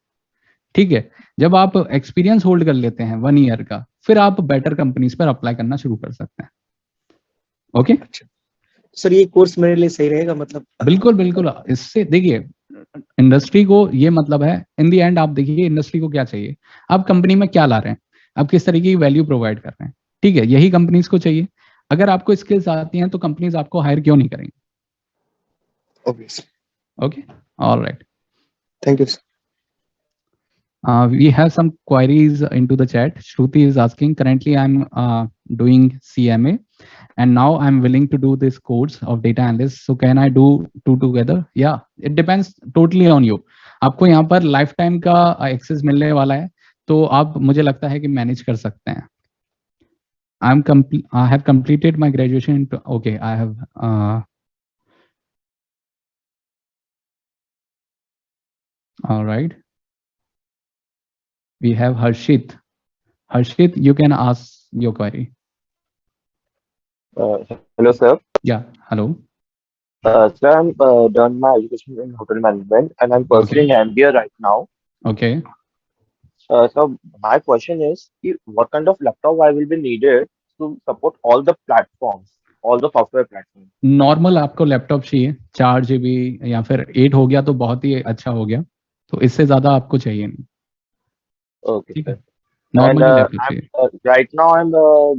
ठीक है। जब आप एक्सपीरियंस होल्ड कर लेते हैं 1 ईयर का, फिर आप बेटर कंपनीज पर अप्लाई करना शुरू कर सकते हैं। ओके। अच्छा सर, ये कोर्स मेरे लिए सही रहेगा मतलब? बिल्कुल बिल्कुल। इससे देखिए, इंडस्ट्री को ये मतलब है, इन दी एंड आप देखिए इंडस्ट्री को क्या चाहिए, आप कंपनी में क्या ला रहे हैं, आप किस तरीके की वैल्यू प्रोवाइड कर रहे हैं। ठीक है, यही कंपनीज को चाहिए। अगर आपको स्किल्स आती हैं तो कंपनीज आपको हायर क्यों नहीं करेंगे? Okay, all right, thank you sir. We have some queries into the chat. Shruti is asking, currently I'm doing CMA and now I'm willing to do this course of data analyst. So can I do two together? Yeah, it depends totally on you. आपको यहाँ पर life time का access मिलने वाला है, तो आप, मुझे लगता है कि मैनेज कर सकते हैं। I have completed my graduation. Okay, I have. All right. We have Harshit. Harshit, you can ask your query. Hello, sir. Yeah, hello. Sir, I'm done my education in hotel management and I'm pursuing MBA right now. Okay. So my question is, what kind of laptop I will be needed to support all the platforms, all the software platforms? Normal आपको laptop चाहिए 4 GB या फिर 8 हो गया तो बहुत ही अच्छा हो गया, तो इससे ज्यादा आपको चाहिए नहीं। Okay. ठीक है, नॉर्मली लैपटॉप चाहिए। Right now I'm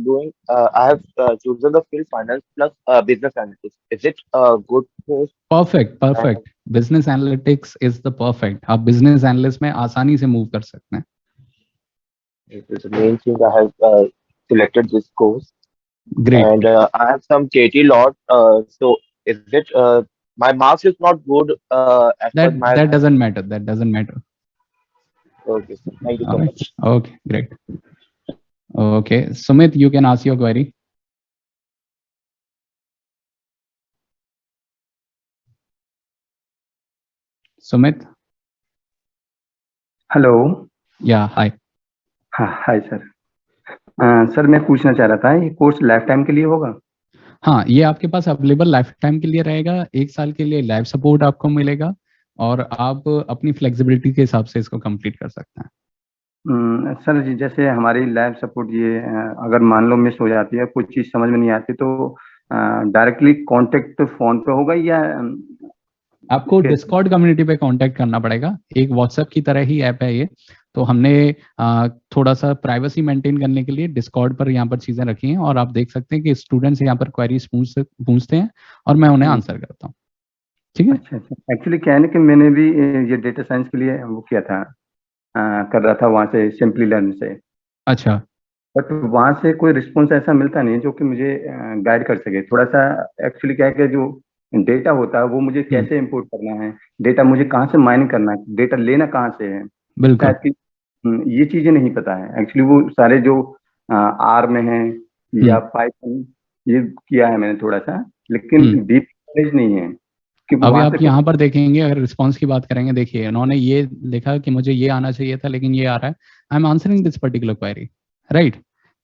doing. I have chosen the field finance plus business analytics. Is it a good course? Perfect perfect. Business analytics is the perfect. आप बिजनेस एनालिस्ट में आसानी से मूव कर सकते हैं। It's the main thing I have selected this course. Great. And I have some KT lot. So is it my marks is not good as per my. That doesn't matter. That doesn't matter. Okay, sir. Thank you so All right. much. Okay, great. Okay, Sumit, you can ask your query. Sumit. Hello. या हाय। हाँ hi sir. Sir मैं पूछना चाह रहा था, ये course life time के लिए होगा? हाँ, ये आपके पास अवेलेबल लाइफ टाइम के लिए रहेगा। 1 साल के लिए लाइफ सपोर्ट आपको मिलेगा और आप अपनी फ्लेक्सिबिलिटी के हिसाब से इसको कंप्लीट कर सकते हैं। सर जी, जैसे हमारी लाइफ सपोर्ट ये अगर मान लो मिस हो जाती है, कुछ चीज समझ में नहीं आती, तो डायरेक्टली कांटेक्ट फोन पे होगा या आपको डिस्कॉर्ड कम्युनिटी पे कांटेक्ट करना पड़ेगा? एक व्हाट्सएप की तरह ही ऐप है ये, तो हमने थोड़ा सा प्राइवेसी मेंटेन करने के लिए डिस्कॉर्ड पर यहाँ पर चीजें रखी हैं, और आप देख सकते हैं कि स्टूडेंट्स यहाँ पर क्वेरीज पूछते हैं और मैं उन्हें आंसर करता हूँ। ठीक है। अच्छा अच्छा, एक्चुअली क्या है ना कि मैंने भी ये डेटा साइंस के लिए वो किया था, कर रहा था वहाँ से सिंपली लर्न से। अच्छा। बट वहाँ से कोई रिस्पॉन्स ऐसा मिलता नहीं जो कि मुझे गाइड कर सके। थोड़ा सा एक्चुअली क्या है कि जो डेटा होता है वो मुझे कैसे इंपोर्ट करना है, डेटा मुझे कहाँ से माइनिंग करना है, डेटा लेना कहाँ से है, बिल्कुल ये चीजें नहीं पता है। एक्चुअली वो सारे जो आर में है या पाइथन ये किया है मैंने थोड़ा सा, लेकिन डीप नॉलेज नहीं है। अभी आप यहाँ पर देखेंगे, अगर रिस्पॉन्स की बात करेंगे, देखिए उन्होंने ये लिखा कि मुझे ये आना चाहिए था लेकिन ये आ रहा है, I am answering this particular query, right.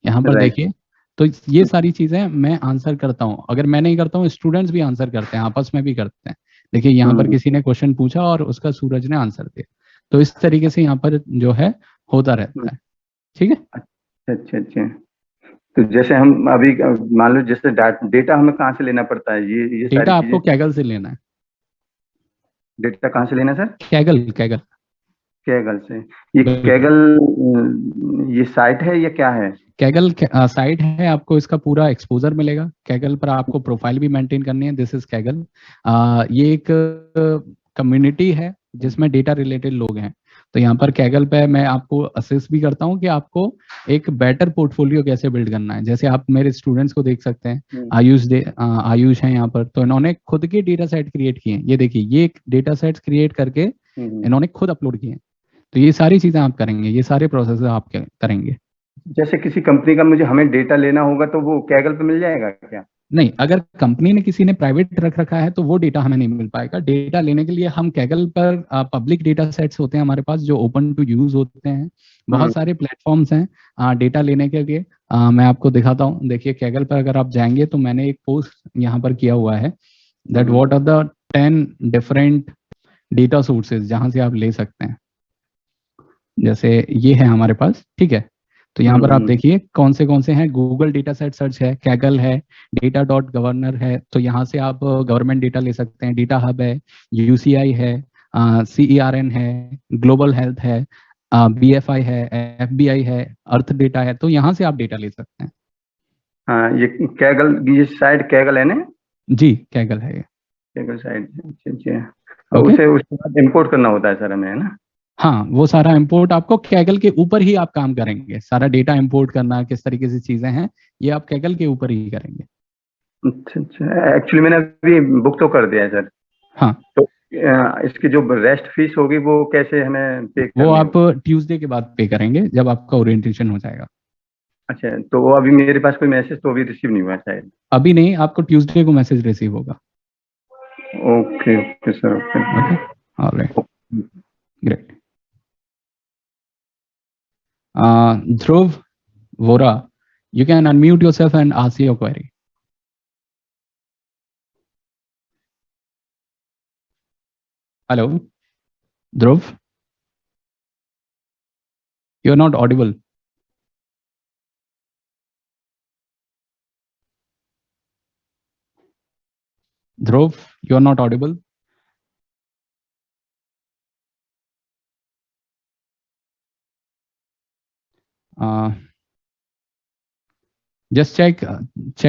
यहाँ पर देखिए, तो ये सारी चीजें मैं आंसर करता हूँ। अगर मैं नहीं करता हूँ, स्टूडेंट्स भी आंसर करते हैं, आपस में भी करते हैं। देखिए यहाँ पर किसी ने क्वेश्चन पूछा और उसका सूरज ने आंसर दिया, तो इस तरीके से यहाँ पर जो है होता रहता है। ठीक है। अच्छा अच्छा, तो जैसे हम अभी मान लो जैसे डेटा हमें कहाँ से लेना पड़ता है? ये डेटा आपको कैगल से लेना है। डेटा कहाँ से लेना है सर? कैगल कैगल कैगल से। ये कैगल ये साइट है या क्या है? कैगल साइट है, आपको इसका पूरा एक्सपोजर मिलेगा। कैगल पर आपको प्रोफाइल भी मेंटेन करनी है। This is Kaggle. ये एक कम्युनिटी है जिसमें डेटा रिलेटेड लोग हैं। तो यहाँ पर कैगल पे मैं आपको असिस्ट भी करता हूँ कि आपको एक बेटर पोर्टफोलियो कैसे बिल्ड करना है। जैसे आप मेरे स्टूडेंट्स को देख सकते हैं, आयुष है यहाँ पर, तो इन्होंने खुद के डेटा सेट क्रिएट किए हैं। ये देखिए, ये एक डेटा सेट्स क्रिएट करके इन्होंने खुद अपलोड किए हैं। तो ये सारी चीजें आप करेंगे, ये सारे प्रोसेस आप करेंगे। जैसे किसी कंपनी का हमें डेटा लेना होगा तो वो कैगल पे मिल जाएगा क्या? नहीं, अगर कंपनी ने किसी ने प्राइवेट रख रखा है तो वो डेटा हमें नहीं मिल पाएगा। डेटा लेने के लिए हम कैगल पर पब्लिक डेटा सेट्स होते हैं हमारे पास, जो ओपन टू यूज होते हैं। बहुत सारे प्लेटफॉर्म्स हैं डेटा लेने के लिए। मैं आपको दिखाता हूँ। देखिए कैगल पर अगर आप जाएंगे तो मैंने एक पोस्ट यहाँ पर किया हुआ है, that what are the 10 different data sources जहाँ से आप ले सकते हैं। जैसे ये है हमारे पास, ठीक है। तो यहाँ पर आप देखिए कौन से हैं। गूगल डेटा सेट सर्च है, कैगल है, data.governor है, तो यहाँ से आप गवर्नमेंट डेटा ले सकते हैं। डेटा हब है, UCI है, CERN है, ग्लोबल हेल्थ है, BFI है, FBI है, अर्थ डेटा है। तो यहाँ से आप डेटा ले सकते हैं। हाँ, ये कैगल, ये साइट कैगल है ना? जी, कैगल है ये। Kaggle site. अच्छा। उसे उसके बाद इंपोर्ट करना होता है सर हमें, है ना? हाँ, वो सारा इंपोर्ट आपको कैगल के ऊपर ही आप काम करेंगे। सारा डेटा इंपोर्ट करना, किस तरीके से चीजें हैं, ये आप कैगल के ऊपर ही करेंगे। अच्छा अच्छा, एक्चुअली मैंने अभी बुक तो कर दिया है सर। हाँ, तो इसकी जो रेस्ट फीस होगी वो कैसे हमें पे करनी? वो आप ट्यूसडे के बाद पे करेंगे, जब आपका ओरिएंटेशन हो जाएगा। अच्छा, तो वो अभी मेरे पास कोई मैसेज तो अभी रिसीव नहीं हुआ शायद? अभी नहीं, आपको ट्यूसडे को मैसेज रिसीव होगा। Okay okay sir, okay, alright, great. Dhruv Vora, you can unmute yourself and ask your query. Hello, Dhruv, you're not audible. Dhruv, you're not audible. Just check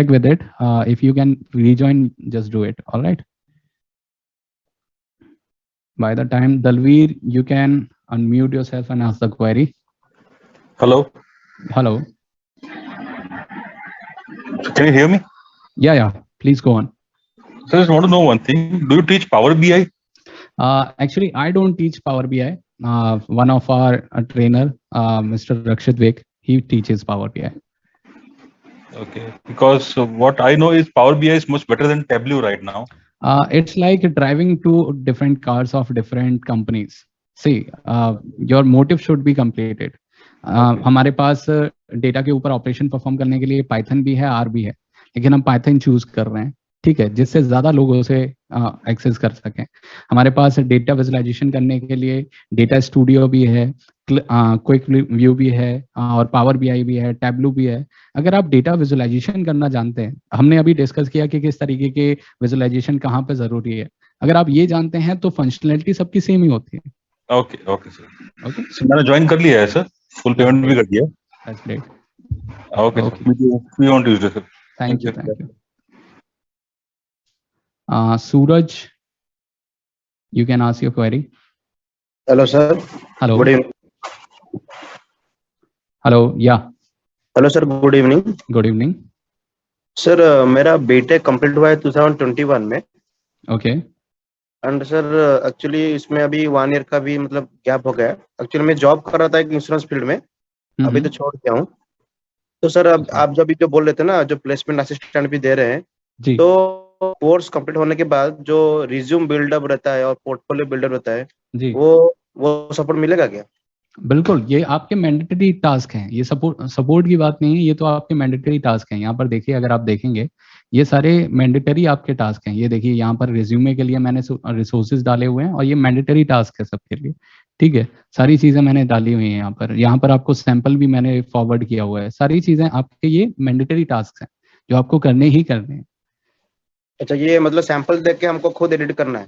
with it. If you can rejoin, just do it. All right. By the time, Dalveer, you can unmute yourself and ask the query. Hello. Hello. Can you hear me? Yeah. Please go on. So I just want to know one thing. Do you teach Power BI? Actually, I don't teach Power BI. One of our trainer, Mr. Rakshit Vek, he teaches Power BI. Okay, because what I know is Power BI is much better than Tableau right now. It's like driving two different cars of different companies. See, your motive should be completed. हमारे पास data के ऊपर operation perform करने के लिए Python भी है, are भी है, लेकिन हम पाइथन चूज कर रहे हैं, ठीक है, जिससे ज्यादा लोग उसे एक्सेस कर सकें। हमारे पास डेटा विजुअलाइजेशन करने के लिए डेटा स्टूडियो भी है, क्विक व्यू भी है, और पावर बीआई भी है, टैब्लू भी है। अगर आप डेटा विजुअलाइजेशन करना जानते हैं, हमने अभी डिस्कस किया कि किस तरीके के विजुअलाइजेशन कहाँ पे जरूरी है। अगर आप ये जानते हैं तो फंक्शनैलिटी सबकी सेम ही होती है। Okay sir. ओके सर, मैंने ज्वाइन कर लिया है सर, फुल पेमेंट भी कर दिया। That's great. Okay sir, we want to use this sir. Thank you. Suraj, you can ask your query. Hello sir. Hello. Good evening. Hello, yeah. Hello sir, good evening. Good evening. Sir, मेरा BTech complete हुआ है 2021 में। Okay. And sir actually इसमें अभी 1 year का भी मतलब gap हो गया। एक्चुअली मैं जॉब कर रहा था एक इंश्योरेंस फील्ड में, अभी तो छोड़ दिया हूँ। तो सर अब आप जब जो बोल रहे थे ना, जो प्लेसमेंट असिस्टेंट भी दे रहे हैं जी, तो कोर्स कंप्लीट होने के बाद जो रिज्यूम बिल्डअप रहता है और पोर्टफोलियो बिल्डअप रहता है जी, वो सपोर्ट मिलेगा क्या? बिल्कुल, ये आपके मैंडेटरी टास्क हैं। ये सपोर्ट की बात नहीं है, ये तो आपके मैंडेटरी टास्क हैं। यहाँ पर देखिए, अगर आप देखेंगे ये सारे मैंडेटरी आपके टास्क हैं। ये देखिए यहाँ पर रिज्यूमे के लिए मैंने रिसोर्सेज डाले हुए हैं और ये मैंडेटरी टास्क है सबके लिए। ठीक है, सारी चीजें मैंने डाली हुई हैं यहाँ पर आपको सैंपल भी मैंने फॉरवर्ड किया हुआ है। सारी चीजें आपके ये मैंडेटरी टास्क हैं जो आपको करने ही करने हैं। अच्छा, ये मतलब सैंपल देख के हमको खुद एडिट करना है?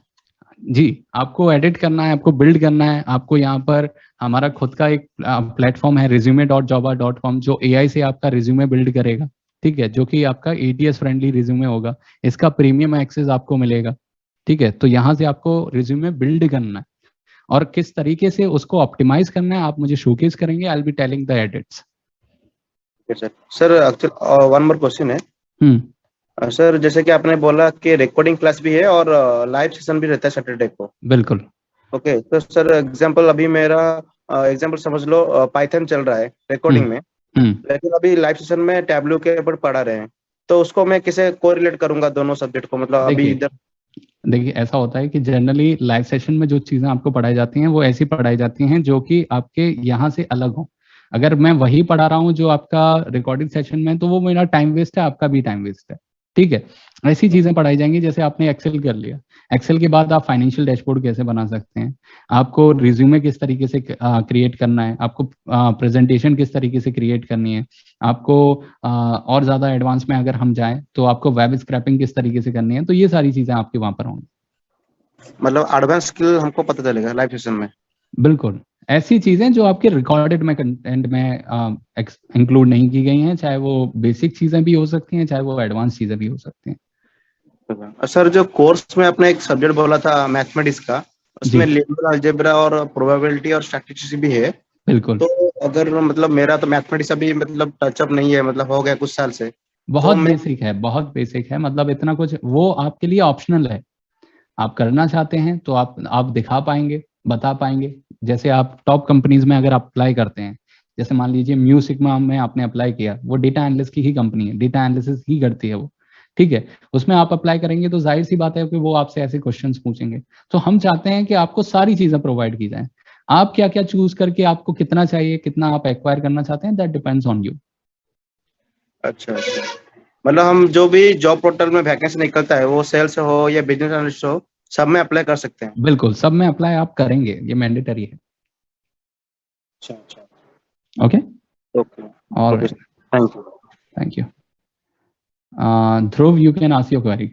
जी, आपको एडिट करना है, आपको बिल्ड करना है। आपको यहाँ पर हमारा खुद का एक प्लेटफॉर्म है resume.jobber.com जो AI से आपका रिज्यूमे बिल्ड करेगा। ठीक है, जो कि आपका ATS फ्रेंडली रिज्यूमे होगा। इसका प्रीमियम एक्सेस आपको मिलेगा। ठीक है, तो यहाँ से आपको रिज्यूमे बिल्ड करना है और किस तरीके से उसको ऑप्टिमाइज करना है आप मुझे शोकेस करेंगे। आई will be telling the edits. Sir actually one more question है। सर जैसे कि आपने बोला कि रिकॉर्डिंग क्लास भी है और लाइव सेशन भी रहता है सैटरडे को। बिल्कुल। ओके, तो सर एग्जांपल अभी मेरा एग्जांपल समझ लो पाइथन चल रहा है रिकॉर्डिंग में, लेकिन अभी लाइव सेशन में टैबलू के ऊपर पढ़ा रहे हैं, तो उसको मैं किसे कोरिलेट करूंगा दोनों सब्जेक्ट को? मतलब अभी इधर देखिए ऐसा होता है कि जनरली लाइव सेशन में जो चीजें आपको पढ़ाई जाती हैं वो ऐसी पढ़ाई जाती हैं जो कि आपके यहाँ से अलग हो। अगर मैं वही पढ़ा रहा हूँ जो आपका रिकॉर्डिंग सेशन में, तो वो मेरा टाइम वेस्ट है, आपका भी टाइम वेस्ट है। ठीक है, ऐसी चीजें पढ़ाई जाएंगी। जैसे आपने एक्सेल कर लिया, एक्सेल के बाद आप फाइनेंशियल डैशबोर्ड कैसे बना सकते हैं, आपको रिज्यूमे किस तरीके से क्रिएट करना है, आपको प्रेजेंटेशन किस तरीके से क्रिएट करनी है, आपको और ज्यादा एडवांस में अगर हम जाएं तो आपको वेब स्क्रैपिंग किस तरीके से करनी है, तो ये सारी चीजें आपके वहां पर होंगी। मतलब एडवांस स्किल हमको पता चलेगा लाइव सेशन में? बिल्कुल, ऐसी चीजें जो आपके रिकॉर्डेड में कंटेंट में इंक्लूड नहीं की गई हैं, चाहे वो बेसिक चीजें भी हो सकती हैं, चाहे वो एडवांस चीजें भी हो सकती हैं। सर जो कोर्स में आपने एक सब्जेक्ट बोला था मैथमेटिक्स का, उसमें लिनियर अलजेब्रा और प्रोबेबिलिटी और स्टैटिस्टिक्स भी है। बिल्कुल। तो अगर मतलब मेरा तो मैथमेटिक्स अभी मतलब टचअप नहीं है, मतलब हो गया कुछ साल से। बहुत बेसिक है, बहुत बेसिक है। मतलब इतना कुछ वो आपके लिए ऑप्शनल है। आप करना चाहते हैं तो आप दिखा पाएंगे, बता पाएंगे। जैसे आप टॉप कंपनीज में अगर आप अप्लाई करते हैं, जैसे मान लीजिए म्यू सिग्मा में आपने अप्लाई किया, वो डेटा एनालिस्ट की ही कंपनी है, डेटा एनालिसिस ही करती है वो। ठीक है, उसमें आप अप्लाई करेंगे तो जाहिर सी बात है कि वो आपसे ऐसे क्वेश्चंस पूछेंगे। तो हम चाहते हैं कि आपको सारी चीजें प्रोवाइड की जाए। आप क्या क्या चूज करके आपको कितना चाहिए, कितना आप एक्वायर करना चाहते हैं, दैट डिपेंड्स ऑन यू। अच्छा, मतलब हम जो भी जॉब पोर्टल में वैकेंसी निकलता है, वो सेल्स हो या बिजनेस एनालिस्ट हो, सब में अप्लाई कर सकते हैं? बिल्कुल, सब में अप्लाई आप करेंगे, ये मैंडेटरी है। अच्छा। Okay okay, all right, thank you. Dhruv, you can ask your query.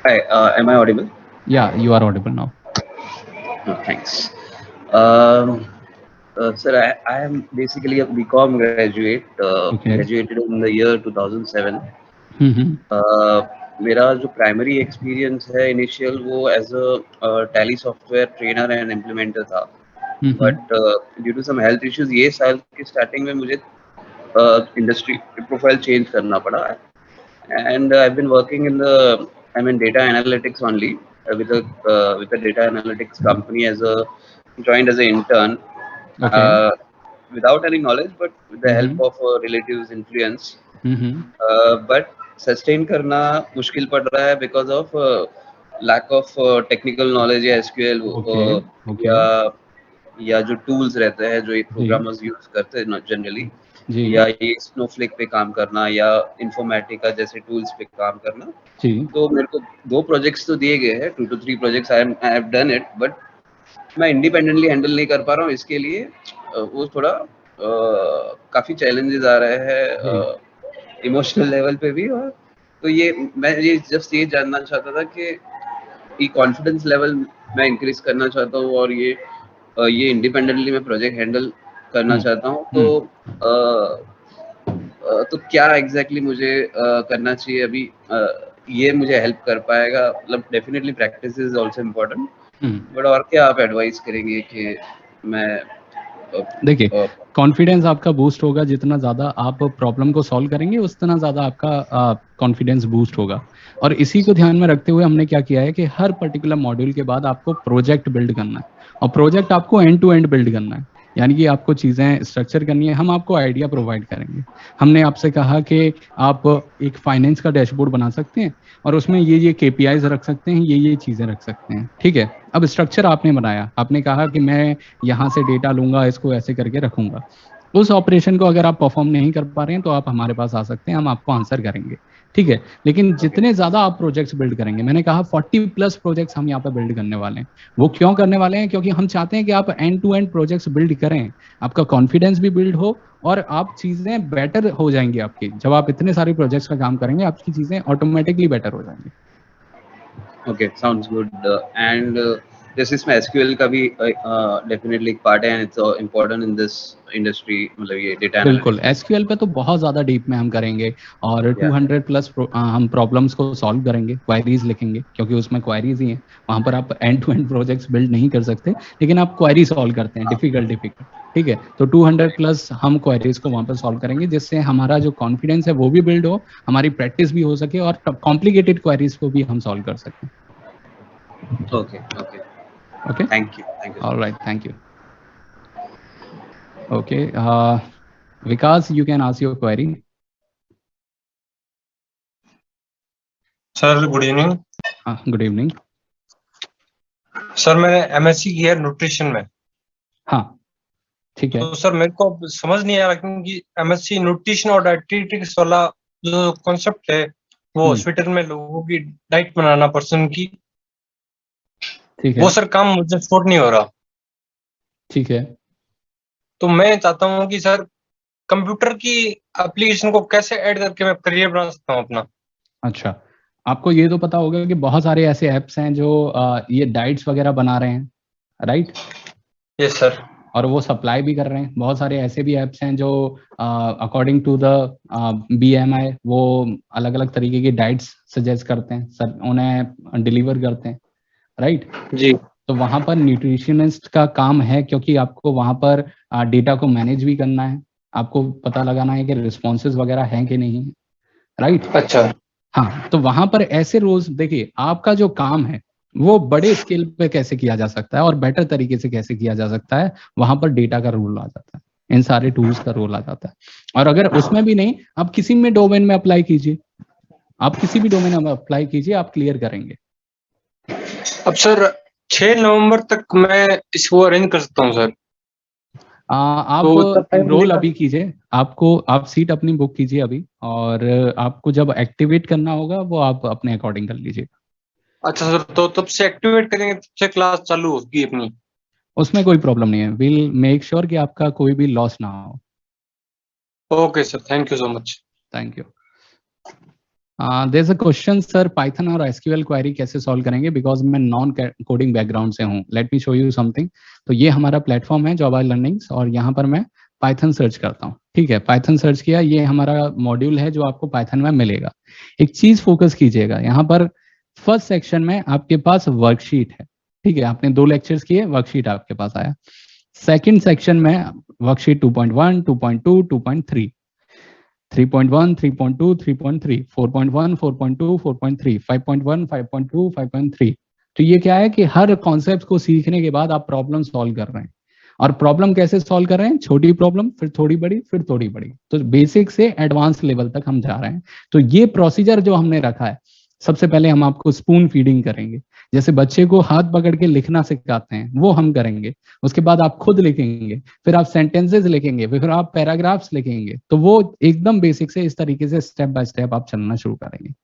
Hi, am I audible? Yeah, you are audible now. Thanks. Sir, I am basically a BCom graduate. Graduated in the year 2007. मेरा जो primary experience है initial, वो as a Tally software trainer and implementer था। But due to some health issues ये साल की starting में मुझे इंडस्ट्री प्रोफाइल चेंज करना पड़ा, and I been working in the data analytics only with a data analytics company as a joined as an intern, without any knowledge but with the help of relatives influence, but sustain करना मुश्किल पड़ रहा है because of lack of technical knowledge या SQL या जो tools रहते हैं जो एक programmers use करते हैं जनरली, या ये स्नोफ्लेक पे काम करना या इन्फॉर्मेटिका जैसे टूल्स पे काम करना। तो मेरे को 2 प्रोजेक्ट्स तो दिए गए हैं, 2 to 3 projects I have done it, but मैं इंडिपेंडेंटली हैंडल नहीं कर पा रहा हूँ। इसके लिए वो थोड़ा काफी चैलेंजेस आ रहे हैं इमोशनल लेवल पे भी। और तो ये मैं ये जस्ट ये जानना चाहता था कि ये कॉन्फिडेंस लेवल मैं इंक्रीज करना चाहता हूँ और ये इंडिपेंडेंटली मैं प्रोजेक्ट हैंडल करना चाहता हूँ। तो क्या एग्जैक्टली मुझे करना चाहिए अभी? ये मुझे हेल्प कर पाएगा? मतलब definitely practice is also important, but और क्या आप एडवाइस करेंगे कि मैं देखिए, कॉन्फिडेंस आपका बूस्ट होगा जितना ज्यादा आप प्रॉब्लम को सॉल्व करेंगे, उतना ज्यादा आपका कॉन्फिडेंस बूस्ट होगा। और इसी को ध्यान में रखते हुए हमने क्या किया है कि हर पर्टिकुलर मॉड्यूल के बाद आपको प्रोजेक्ट बिल्ड करना है, और प्रोजेक्ट आपको एंड टू एंड बिल्ड करना है, यानी कि आपको चीजें स्ट्रक्चर करनी है। हम आपको आइडिया प्रोवाइड करेंगे। हमने आपसे कहा कि आप एक फाइनेंस का डैशबोर्ड बना सकते हैं और उसमें ये KPIs रख सकते हैं, ये चीजें रख सकते हैं, ठीक है। अब स्ट्रक्चर आपने बनाया, आपने कहा कि मैं यहाँ से डेटा लूंगा, इसको ऐसे करके रखूंगा। उस ऑपरेशन को अगर आप परफॉर्म नहीं कर पा रहे हैं तो आप हमारे पास आ सकते हैं, हम आपको आंसर करेंगे, ठीक है। लेकिन जितने ज्यादा आप प्रोजेक्ट्स बिल्ड करेंगे, मैंने कहा 40+ प्रोजेक्ट्स हम यहाँ पे बिल्ड करने वाले हैं। वो क्यों करने वाले हैं? क्योंकि हम चाहते हैं कि आप end to end projects build करें, आपका कॉन्फिडेंस भी बिल्ड हो और आप चीजें बेटर हो जाएंगी आपकी। जब आप इतने सारे प्रोजेक्ट्स का काम करेंगे, आपकी चीजें ऑटोमेटिकली बेटर हो जाएंगी। Okay, sounds good. एंड जैसे इसमें एसक्यूएल का भी डेफिनेटली एक पार्ट है and it's important in this industry, मतलब ये डेटा एनालिसिस। बिल्कुल, एसक्यूएल पे तो बहुत ज्यादा डीप में हम करेंगे और 200+ हम प्रॉब्लम्स को सॉल्व करेंगे, क्वेरीज लिखेंगे, क्योंकि उसमें क्वेरीज ही हैं। वहां पर आप end to end projects build नहीं कर सकते, लेकिन आप क्वेरी सॉल्व करते हैं, डिफिकल्ट, ठीक है। तो 200+ हम क्वेरीज को वहां पर सॉल्व करेंगे, जिससे हमारा जो कॉन्फिडेंस है वो भी बिल्ड हो, हमारी प्रैक्टिस भी हो सके और कॉम्प्लिकेटेड क्वेरीज को भी हम सॉल्व कर सकें। Okay. Thank you. All right, thank you. Okay, Vikas, you can ask your query. Sir, good evening. Good evening. Sir मैंने MSc किया है न्यूट्रिशन में। हाँ, ठीक है। तो सर मेरे को समझ नहीं आ रहा क्योंकि MSc न्यूट्रिशन और डाइटेटिक्स वाला जो कॉन्सेप्ट है वो हॉस्पिटल में लोगों की डाइट बनाना पर्सन की, ठीक है, वो सर काम मुझे सपोर्ट नहीं हो रहा। ठीक है। तो मैं चाहता हूँ कि सर कंप्यूटर की एप्लीकेशन को कैसे ऐड करके मैं करियर बना सकता हूँ अपना। अच्छा, आपको ये तो पता होगा कि बहुत सारे ऐसे ऐप्स हैं जो ये डाइट्स वगैरह बना रहे हैं, राइट? Yes sir. और वो सप्लाई भी कर रहे हैं। बहुत सारे ऐसे भी ऐप्स हैं जो अकॉर्डिंग टू द BMI वो अलग अलग तरीके की डाइट्स सजेस्ट करते हैं, सर उन्हें डिलीवर करते हैं, राइट जी। तो वहां पर न्यूट्रिशनिस्ट का काम है, क्योंकि आपको वहां पर डेटा को मैनेज भी करना है, आपको पता लगाना है कि रिस्पॉन्सेज वगैरह हैं कि नहीं, राइट? अच्छा, हाँ, तो वहां पर ऐसे रोज देखिए, आपका जो काम है वो बड़े स्केल पे कैसे किया जा सकता है और बेटर तरीके से कैसे किया जा सकता है, वहां पर डेटा का रोल आ जाता है, इन सारे टूल्स का रोल आ जाता है। और अगर उसमें भी नहीं, आप किसी भी डोमेन में अप्लाई कीजिए, आप किसी भी डोमेन में अप्लाई कीजिए, आप क्लियर करेंगे। अब सर 6 नवंबर तक मैं इसको अरेंज कर सकता हूँ सर। आप एनरोल अभी कीजिए, आप सीट अपनी बुक कीजिए अभी, और आपको जब एक्टिवेट करना होगा वो आप अपने अकॉर्डिंग कर लीजिए। अच्छा सर, तो तब से एक्टिवेट करेंगे, तब से क्लास चालू होगी अपनी? उसमें कोई प्रॉब्लम नहीं है, विल मेक श्योर कि आपका कोई भी लॉस ना हो। Okay sir, thank you so much. Thank you. There is a question sir, Python और एसक्यूएल क्वेरी कैसे सॉल्व करेंगे, बिकॉज मैं नॉन कोडिंग बैकग्राउंड से हूँ। Let me show you something. तो ये हमारा प्लेटफॉर्म है जॉब लर्निंग्स, और यहाँ पर मैं पाइथन सर्च करता हूँ, ठीक है। पाइथन सर्च किया, ये हमारा मॉड्यूल है जो आपको पाइथन में मिलेगा। एक चीज फोकस कीजिएगा, यहाँ पर फर्स्ट सेक्शन में आपके पास वर्कशीट है, ठीक है। आपने 2 लेक्चर्स किए, वर्कशीट आपके पास आया। सेकंड सेक्शन में वर्कशीट 2.1, 2.2, 2.3, 3.1, 3.2, 3.3, 4.1, 4.2, 4.3, 5.1, 5.2, 5.3। तो ये क्या है कि हर कॉन्सेप्ट को सीखने के बाद आप प्रॉब्लम सॉल्व कर रहे हैं। और प्रॉब्लम कैसे सॉल्व कर रहे हैं? छोटी प्रॉब्लम, फिर थोड़ी बड़ी, फिर थोड़ी बड़ी। तो बेसिक से एडवांस लेवल तक हम जा रहे हैं। तो ये प्रोसीजर जो हमने रखा है, सबसे पहले हम आपको स्पून फीडिंग करेंगे, जैसे बच्चे को हाथ पकड़ के लिखना सिखाते हैं वो हम करेंगे। उसके बाद आप खुद लिखेंगे, फिर आप सेंटेंसेस लिखेंगे, फिर आप पैराग्राफ्स लिखेंगे। तो वो एकदम बेसिक से इस तरीके से स्टेप बाय स्टेप आप चलना शुरू करेंगे।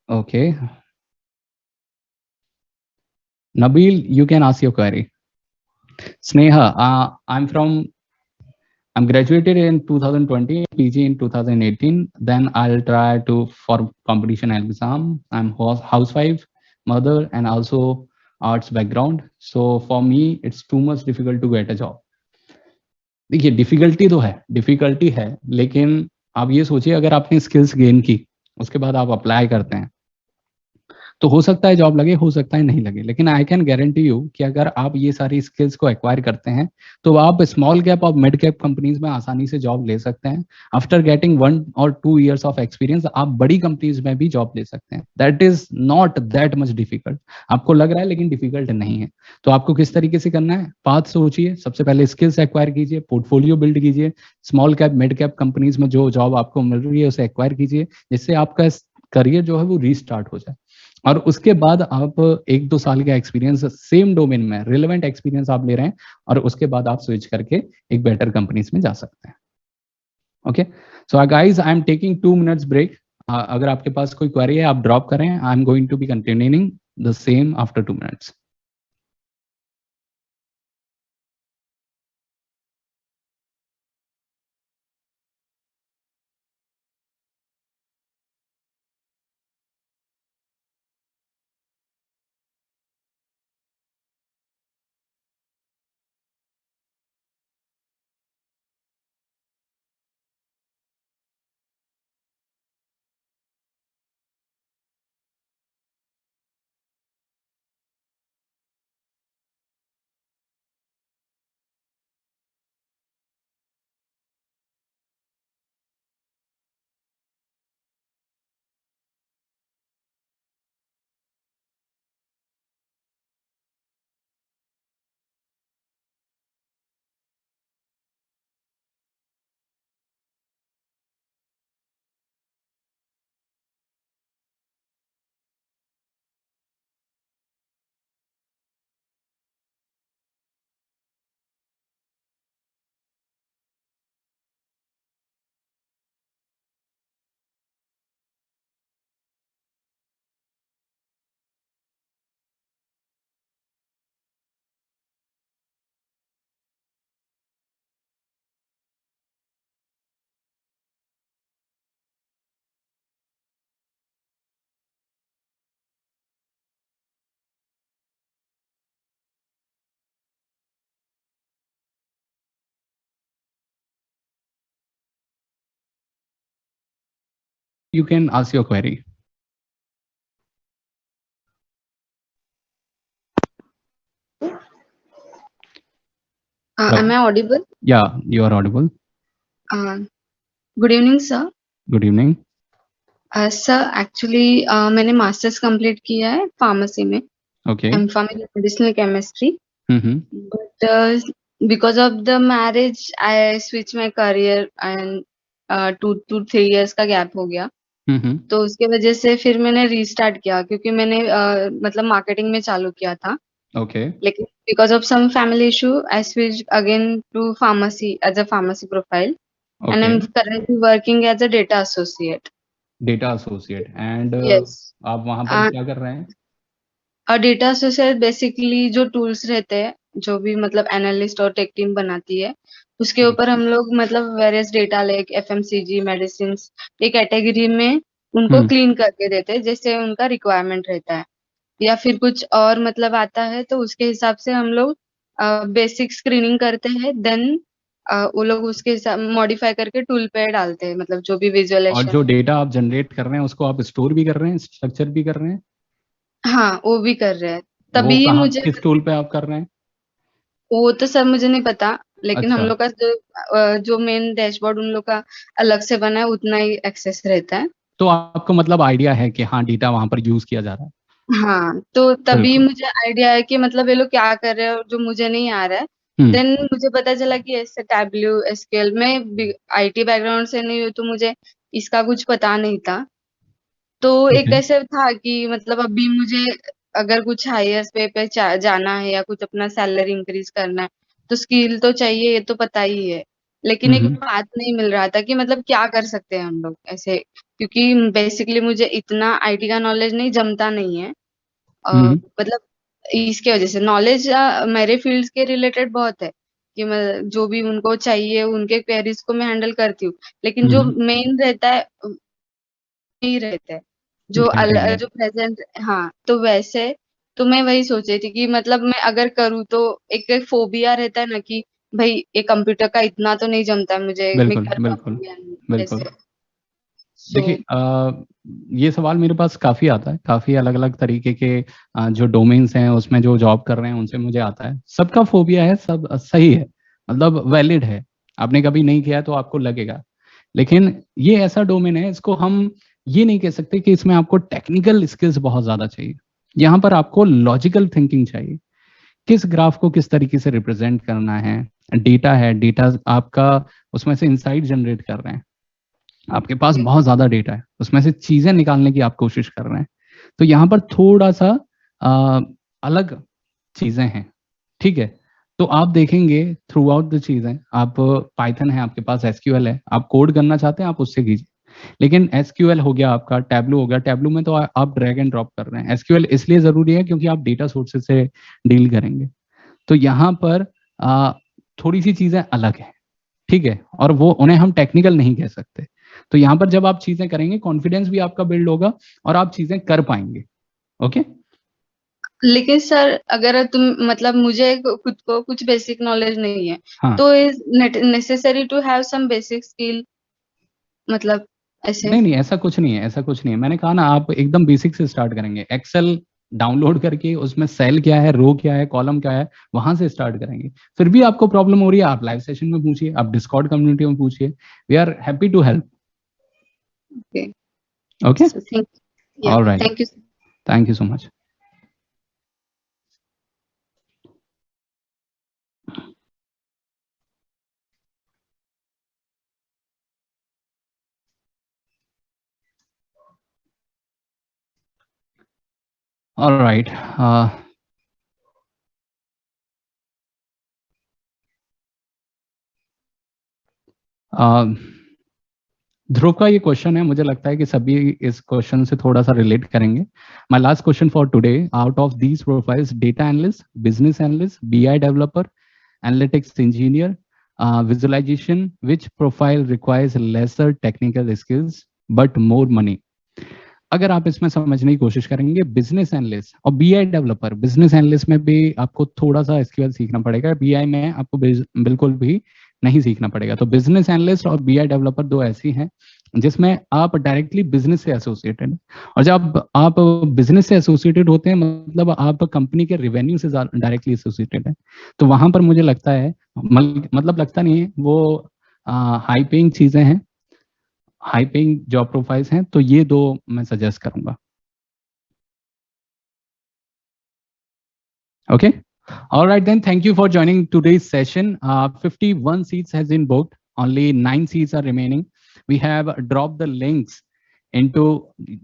Okay, Nabil, you can ask your query. Sneha, I'm from I'm graduated in 2020, PG in 2018. Then I'll try to for competition exam. I'm housewife, mother, and also arts background. So for me, it's too much difficult to get a job. देखिए difficulty है, लेकिन आप ये सोचिए अगर आपने skills gain की, उसके बाद आप अप्लाई करते हैं, तो हो सकता है जॉब लगे, हो सकता है नहीं लगे, लेकिन आई कैन गारंटी यू कि अगर आप ये सारी स्किल्स को एक्वायर करते हैं तो आप स्मॉल कैप और मिड कैप कंपनीज में आसानी से जॉब ले सकते हैं। After getting 1 or 2 years of experience आप बड़ी कंपनीज में भी जॉब ले सकते हैं। That is not that much difficult. आपको लग रहा है लेकिन डिफिकल्ट नहीं है। तो आपको किस तरीके से करना है, पाथ सोचिए। सबसे पहले स्किल्स एक्वायर कीजिए, पोर्टफोलियो बिल्ड कीजिए, small cap mid cap companies में जो जॉब आपको मिल रही है उसे एक्वायर कीजिए, जिससे आपका करियर जो है वो रीस्टार्ट हो जाए। और उसके बाद आप 1-2 साल का एक्सपीरियंस सेम डोमेन में, रिलेवेंट एक्सपीरियंस आप ले रहे हैं, और उसके बाद आप स्विच करके एक बेटर कंपनीज में जा सकते हैं। Okay, so guys I am taking 2 minutes break. अगर आपके पास कोई क्वेरी है आप ड्रॉप करें। I am going to be continuing the same after 2 minutes। You can ask your query. Am I audible? Yeah, you are audible. Good evening, sir. Good evening. Sir, actually मैंने masters complete किया है pharmacy में। Okay. M.Pharm in medicinal chemistry. But because of the marriage, I switched my career and 2 to 3 years का gap हो गया। तो उसके वजह से फिर मैंने रीस्टार्ट किया, क्योंकि मैंने मतलब मार्केटिंग में चालू किया था। Okay. लेकिन because of some family issue, I switched again to pharmacy as a pharmacy profile. Okay. And I'm currently working as a data associate. Data associate and Yes. आप वहाँ पर क्या कर रहे हैं? डेटा एसोसिएट बेसिकली जो tools रहते हैं, जो भी मतलब एनालिस्ट और टेक टीम बनाती है, उसके ऊपर हम लोग मतलब various data like FMCG, medicine, एक कैटेगरी में उनको क्लीन करके देते हैं जैसे उनका रिक्वायरमेंट रहता है, या फिर कुछ और मतलब आता है तो उसके हिसाब से हम लोग बेसिक स्क्रीनिंग करते हैं। देन वो लोग उसके हिसाब मॉडिफाई करके टूल पे डालते हैं, मतलब जो भी विजुअलाइजेशन। और जो डेटा आप जनरेट कर रहे हैं उसको आप स्टोर भी कर रहे हैं, स्ट्रक्चर भी कर रहे हैं? हाँ, वो भी कर रहे हैं। तभी मुझे किस टूल पे आप कर रहे हैं? वो तो सर मुझे नहीं पता, लेकिन अच्छा। हम लोग का जो मेन डैशबोर्ड उन लोग का अलग से बना है, उतना ही एक्सेस रहता है। तो आपको मतलब आइडिया है कि हाँ डेटा वहां पर यूज किया जा रहा है? हाँ, तो तभी मुझे आइडिया है कि मतलब ये लोग क्या कर रहे हैं जो मुझे नहीं आ रहा है। देन मुझे पता चला कि ऐसे टैब्ल्यू एसक्यूएल में आईटी बैकग्राउंड से नहीं हूँ, तो मुझे इसका कुछ पता नहीं था। तो एक ऐसे था कि मतलब अभी मुझे अगर कुछ हायर पे जाना है या कुछ अपना सैलरी इंक्रीज करना है, तो स्किल तो चाहिए, ये तो पता ही है। लेकिन एक बात नहीं मिल रहा था कि मतलब क्या कर सकते हैं हम लोग ऐसे, क्योंकि बेसिकली मुझे इतना आईटी का नॉलेज नहीं जमता नहीं है। मतलब इसके वजह से नॉलेज मेरे फील्ड के रिलेटेड बहुत है कि मैं जो भी उनको चाहिए उनके क्वेरीज को मैं हैंडल करती हूँ, लेकिन जो मेन रहता है नहीं रहता है, जो जो प्रेजेंट। हाँ, तो वैसे तो मैं वही सोच रही थी कि मतलब मैं अगर करूँ तो एक फोबिया रहता है ना कि भाई ये कंप्यूटर का इतना तो नहीं जमता है मुझे, मैं बिल्कुल कर बिल्कुल पाऊंगी या नहीं, बिल्कुल। ऐसे। देखिए ये सवाल मेरे पास काफी आता है, काफी अलग अलग तरीके के जो डोमेन्स हैं उसमें जो जॉब कर रहे हैं उनसे मुझे आता है। सबका फोबिया है, सब सही है, मतलब वैलिड है। आपने कभी नहीं किया तो आपको लगेगा, लेकिन ये ऐसा डोमेन है, इसको हम ये नहीं कह सकते कि इसमें आपको टेक्निकल स्किल्स बहुत ज्यादा चाहिए। यहाँ पर आपको लॉजिकल थिंकिंग चाहिए, किस ग्राफ को किस तरीके से रिप्रेजेंट करना है, डेटा है, डेटा आपका उसमें से इंसाइट जनरेट कर रहे हैं, आपके पास बहुत ज्यादा डेटा है, उसमें से चीजें निकालने की आप कोशिश कर रहे हैं। तो यहाँ पर थोड़ा सा अलग चीजें हैं, ठीक है। तो आप देखेंगे थ्रू आउट द चीजें, आप पाइथन है, आपके पास एसक्यूएल है, आप कोड करना चाहते हैं आप उससे कीजिए, लेकिन एसक्यूएल हो गया आपका, टैब्लू हो गया, टैब्लू में तो आप ड्रैग एंड ड्रॉप कर रहे हैं। एसक्यूएल इसलिए जरूरी है क्योंकि आप डेटा सोर्सेज से डील करेंगे, तो यहाँ पर थोड़ी सी चीजें अलग है, ठीक है, और वो उन्हें हम टेक्निकल नहीं कह सकते। तो यहाँ पर जब आप चीजें करेंगे कॉन्फिडेंस भी आपका बिल्ड होगा और आप चीजें कर पाएंगे। ओके। लेकिन सर अगर तुम मतलब मुझे खुद को कुछ बेसिक नॉलेज नहीं है, हाँ। तो is necessary to have some basic skill, मतलब ऐसे? नहीं, ऐसा कुछ नहीं है, ऐसा कुछ नहीं है। मैंने कहा ना, आप एकदम बेसिक से स्टार्ट करेंगे, एक्सेल डाउनलोड करके उसमें सेल क्या है, रो क्या है, कॉलम क्या है, वहां से स्टार्ट करेंगे। फिर भी आपको प्रॉब्लम हो रही है, आप लाइव सेशन में पूछिए, आप डिस्कॉर्ड कम्युनिटी में पूछिए, we are happy to help. Okay, all right, thank you. Thank you so much. All right. Dhruv का ये क्वेश्चन है, मुझे लगता है कि सभी इस क्वेश्चन से थोड़ा सा रिलेट करेंगे। My last question for today, out of these profiles, data analyst, business analyst, BI developer, analytics engineer, visualization, which profile requires lesser technical skills but more money? अगर आप इसमें समझने की कोशिश करेंगे, बिजनेस एनालिस्ट और बीआई डेवलपर, बिजनेस एनालिस्ट में भी आपको थोड़ा सा एसक्यूएल सीखना पड़ेगा, बीआई में आपको बिल्कुल भी नहीं सीखना पड़ेगा। तो बिजनेस एनालिस्ट और बीआई डेवलपर दो ऐसी हैं जिसमें आप डायरेक्टली बिजनेस से एसोसिएटेड हैं, और जब आप बिजनेस से एसोसिएटेड होते हैं मतलब आप कंपनी के रेवेन्यू से डायरेक्टली एसोसिएटेड हैं, तो वहां पर मुझे लगता है, मतलब लगता नहीं है, वो हाई पेइंग चीजें हैं, हाई पेइंग जॉब प्रोफाइल्स हैं, तो ये दो मैं सजेस्ट करूंगा। Okay, all right then, thank you for joining today's session. 51 seats has been booked, only 9 seats are remaining. We have dropped the links into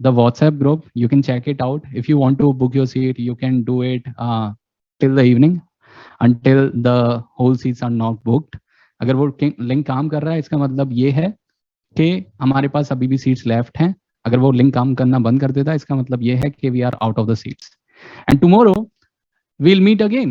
the WhatsApp group, you can check it out. If you want to book your seat, you can do it till the evening until the whole seats are not booked. अगर वो link काम कर रहा है, इसका मतलब ये है कि हमारे पास अभी भी सीट्स लेफ्ट हैं। अगर वो लिंक काम करना बंद कर देता है, इसका मतलब ये है कि we are out of the seats. And tomorrow we'll meet again